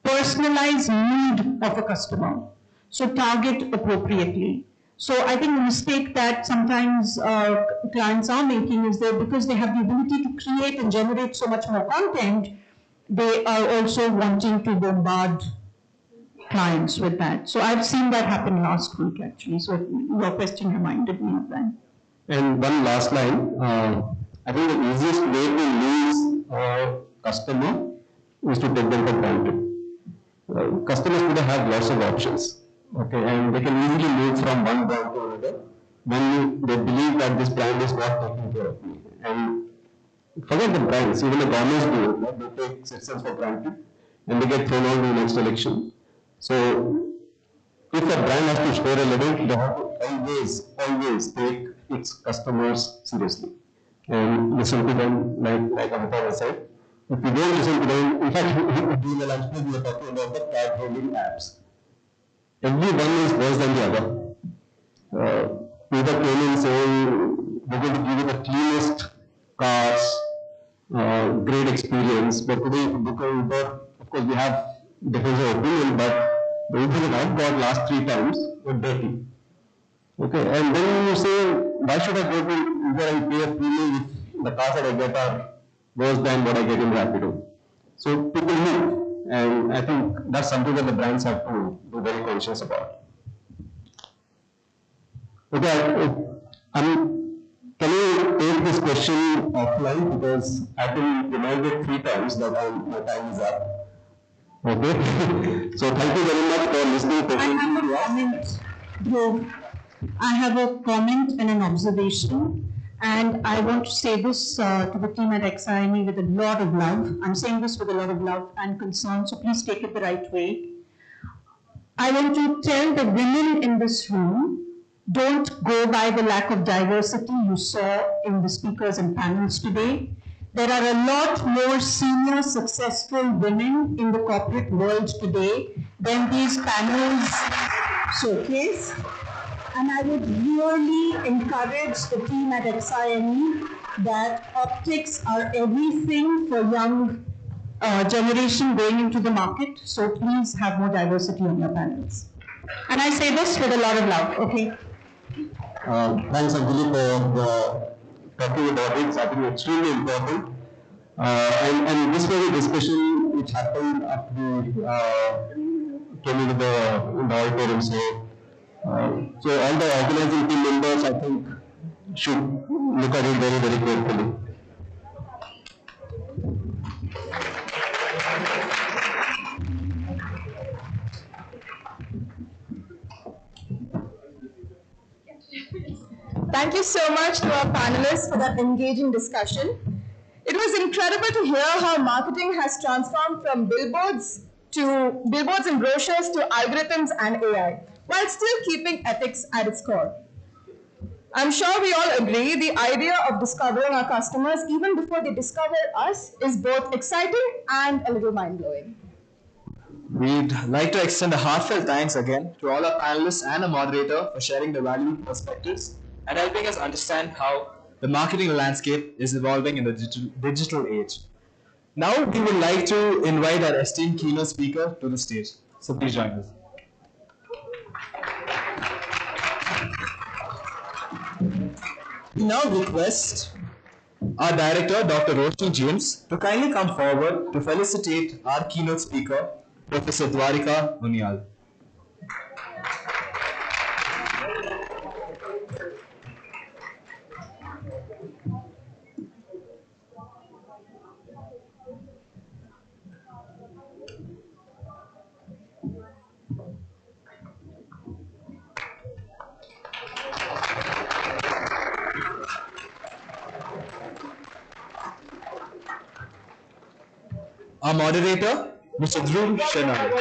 personalized need of a customer. So target appropriately. So I think the mistake that sometimes clients are making is that because they have the ability to create and generate so much more content, they are also wanting to bombard clients with that. So I've seen that happen last week actually. So your question reminded me of that. And one last line. I think the easiest way to lose a customer is to take them for granted. Customers today have lots of options, okay, and they can easily move from one brand to another when they believe that this brand is not taking care of me. And forget the brands, even the governments do it, right? They take citizens for granted and they get thrown out in the next election. So if a brand has to stay relevant, they have to always take its customers seriously and listen to them, like Amitabh has said. If you don't listen to them, in fact, during the lunch break, we were talking about the card holding apps. Every one is worse than the other. Uber came in saying, we're going to give you the cleanest cars, great experience. But today, if you book a Uber, of course, we have difference of opinion, but the Uber that I've got last 3 times were dirty. Okay, and then you say, why should I go to Uber and pay a premium if the cars that I get are worse than what I get in Rapido? So people move, and I think that's something that the brands have to be very conscious about. Okay, can you take this question offline, because I've been reminded 3 times that my time is up. Okay, so thank you very much for listening patiently to us. I have a comment and an observation, and I want to say this to the team at XIME with a lot of love. I'm saying this with a lot of love and concern, so please take it the right way. I want to tell the women in this room, don't go by the lack of diversity you saw in the speakers and panels today. There are a lot more senior, successful women in the corporate world today than these panels showcase. And I would really encourage the team at XIME that optics are everything for young generation going into the market. So please have more diversity on your panels. And I say this with a lot of love, okay? Thanks, Anjali, for talking about it. I think it's extremely important. And this was a discussion which happened after we came into the auditorium. So all the organizing team members, I think, should look at it very, very carefully. Thank you so much to our panelists for that engaging discussion. It was incredible to hear how marketing has transformed from billboards and brochures to algorithms and AI, while still keeping ethics at its core. I'm sure we all agree the idea of discovering our customers even before they discover us is both exciting and a little mind-blowing. We'd like to extend a heartfelt thanks again to all our panelists and a moderator for sharing their valuable perspectives and helping us understand how the marketing landscape is evolving in the digital age. Now we would like to invite our esteemed keynote speaker to the stage. So please join us. We now request our director, Dr. Roshni James, to kindly come forward to felicitate our keynote speaker, Professor Dwarika Munyal. Our moderator, Mr. Dhruv Shenoy.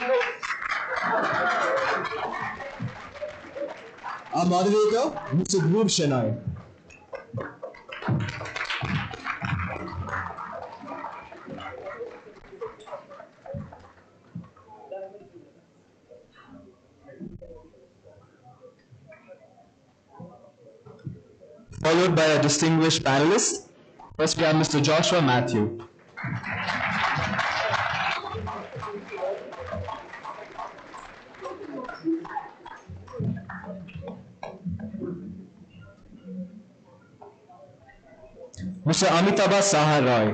Our moderator, Mr. Dhruv Shenoy. Followed by a distinguished panelist. First we have Mr. Joshua Matthew. Mr. Amitabh Saha Roy.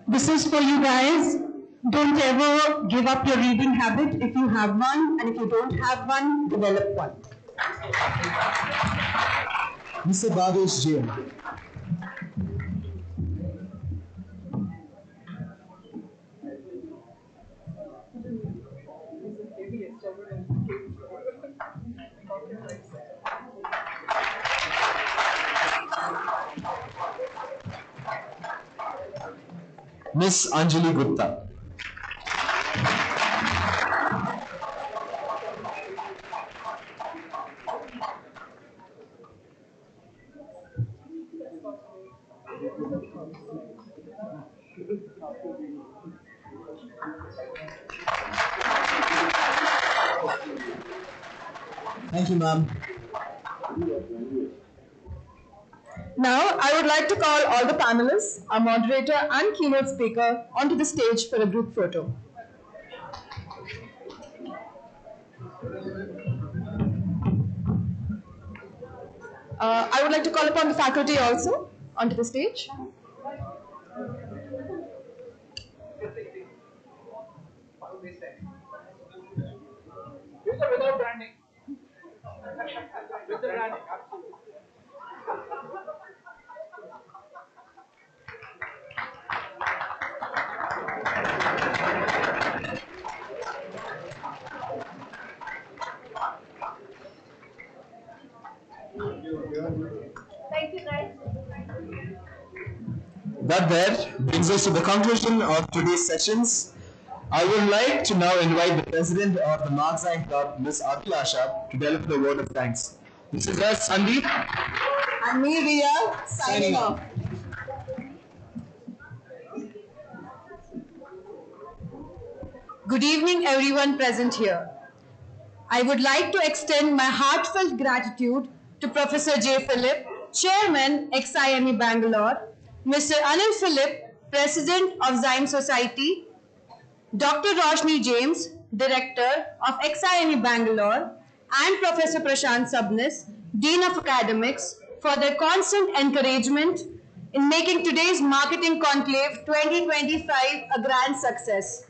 This is for you guys. Don't ever give up your reading habit if you have one, and if you don't have one, develop one. Mr. Bhavesh Jain. Miss Anjali Gupta. Thank you, ma'am. Now, I would like to call all the panelists, our moderator and keynote speaker onto the stage for a group photo. I would like to call upon the faculty also onto the stage. Without branding. With the branding, absolutely. Thank you, guys. That there brings us to the conclusion of today's sessions. I would like to now invite the president of the Marksine Club, Ms. Abhilasha, to deliver the word of thanks. This is us, Sandeep. And me, Ria, signing off. Good evening, everyone present here. I would like to extend my heartfelt gratitude to Professor J. Philip, Chairman, XIME Bangalore, Mr. Anil Philip, President of Zyme Society, Dr. Roshni James, Director of XIME Bangalore, and Professor Prashant Sabnis, Dean of Academics, for their constant encouragement in making today's Marketing Conclave 2025 a grand success.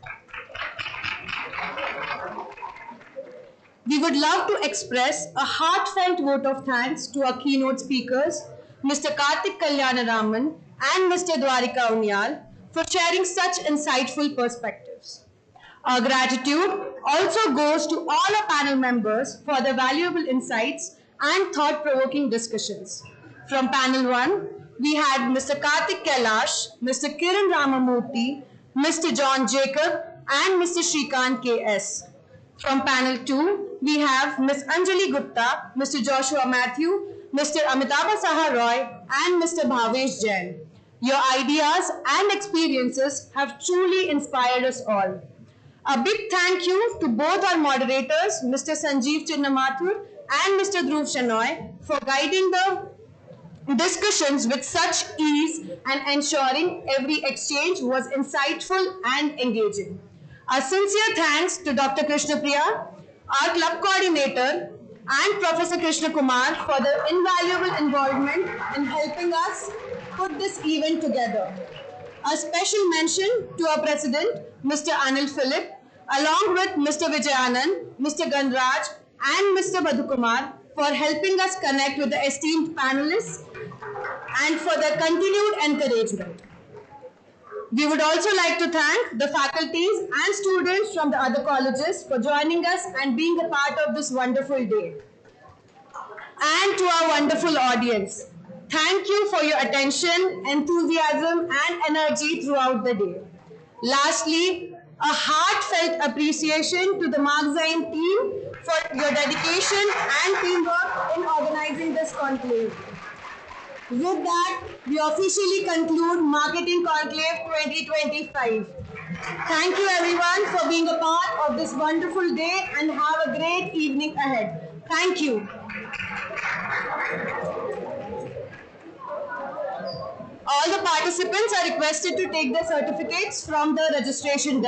We would love to express a heartfelt vote of thanks to our keynote speakers, Mr. Karthik Kalyanaraman and Mr. Dwarika Unyal, for sharing such insightful perspectives. Our gratitude also goes to all our panel members for their valuable insights and thought-provoking discussions. From panel 1, we had Mr. Karthik Kailash, Mr. Kiran Ramamurthy, Mr. John Jacob, and Mr. Shrikant K.S. From panel 2, we have Ms. Anjali Gupta, Mr. Joshua Matthew, Mr. Amitabh Saha Roy, and Mr. Bhavesh Jain. Your ideas and experiences have truly inspired us all. A big thank you to both our moderators, Mr. Sanjeev Chinnamathur and Mr. Dhruv Shenoy, for guiding the discussions with such ease and ensuring every exchange was insightful and engaging. A sincere thanks to Dr. Krishna Priya, our club coordinator, and Professor Krishna Kumar for their invaluable involvement in helping us put this event together. A special mention to our president, Mr. Anil Philip, along with Mr. Vijayanand, Mr. Ganraj, and Mr. Madhukumar for helping us connect with the esteemed panelists and for their continued encouragement. We would also like to thank the faculties and students from the other colleges for joining us and being a part of this wonderful day. And to our wonderful audience, thank you for your attention, enthusiasm, and energy throughout the day. Lastly, a heartfelt appreciation to the Marksine team for your dedication and teamwork in organizing this conclave. With that, we officially conclude Marketing Conclave 2025. Thank you everyone for being a part of this wonderful day and have a great evening ahead. Thank you. All the participants are requested to take their certificates from the registration desk.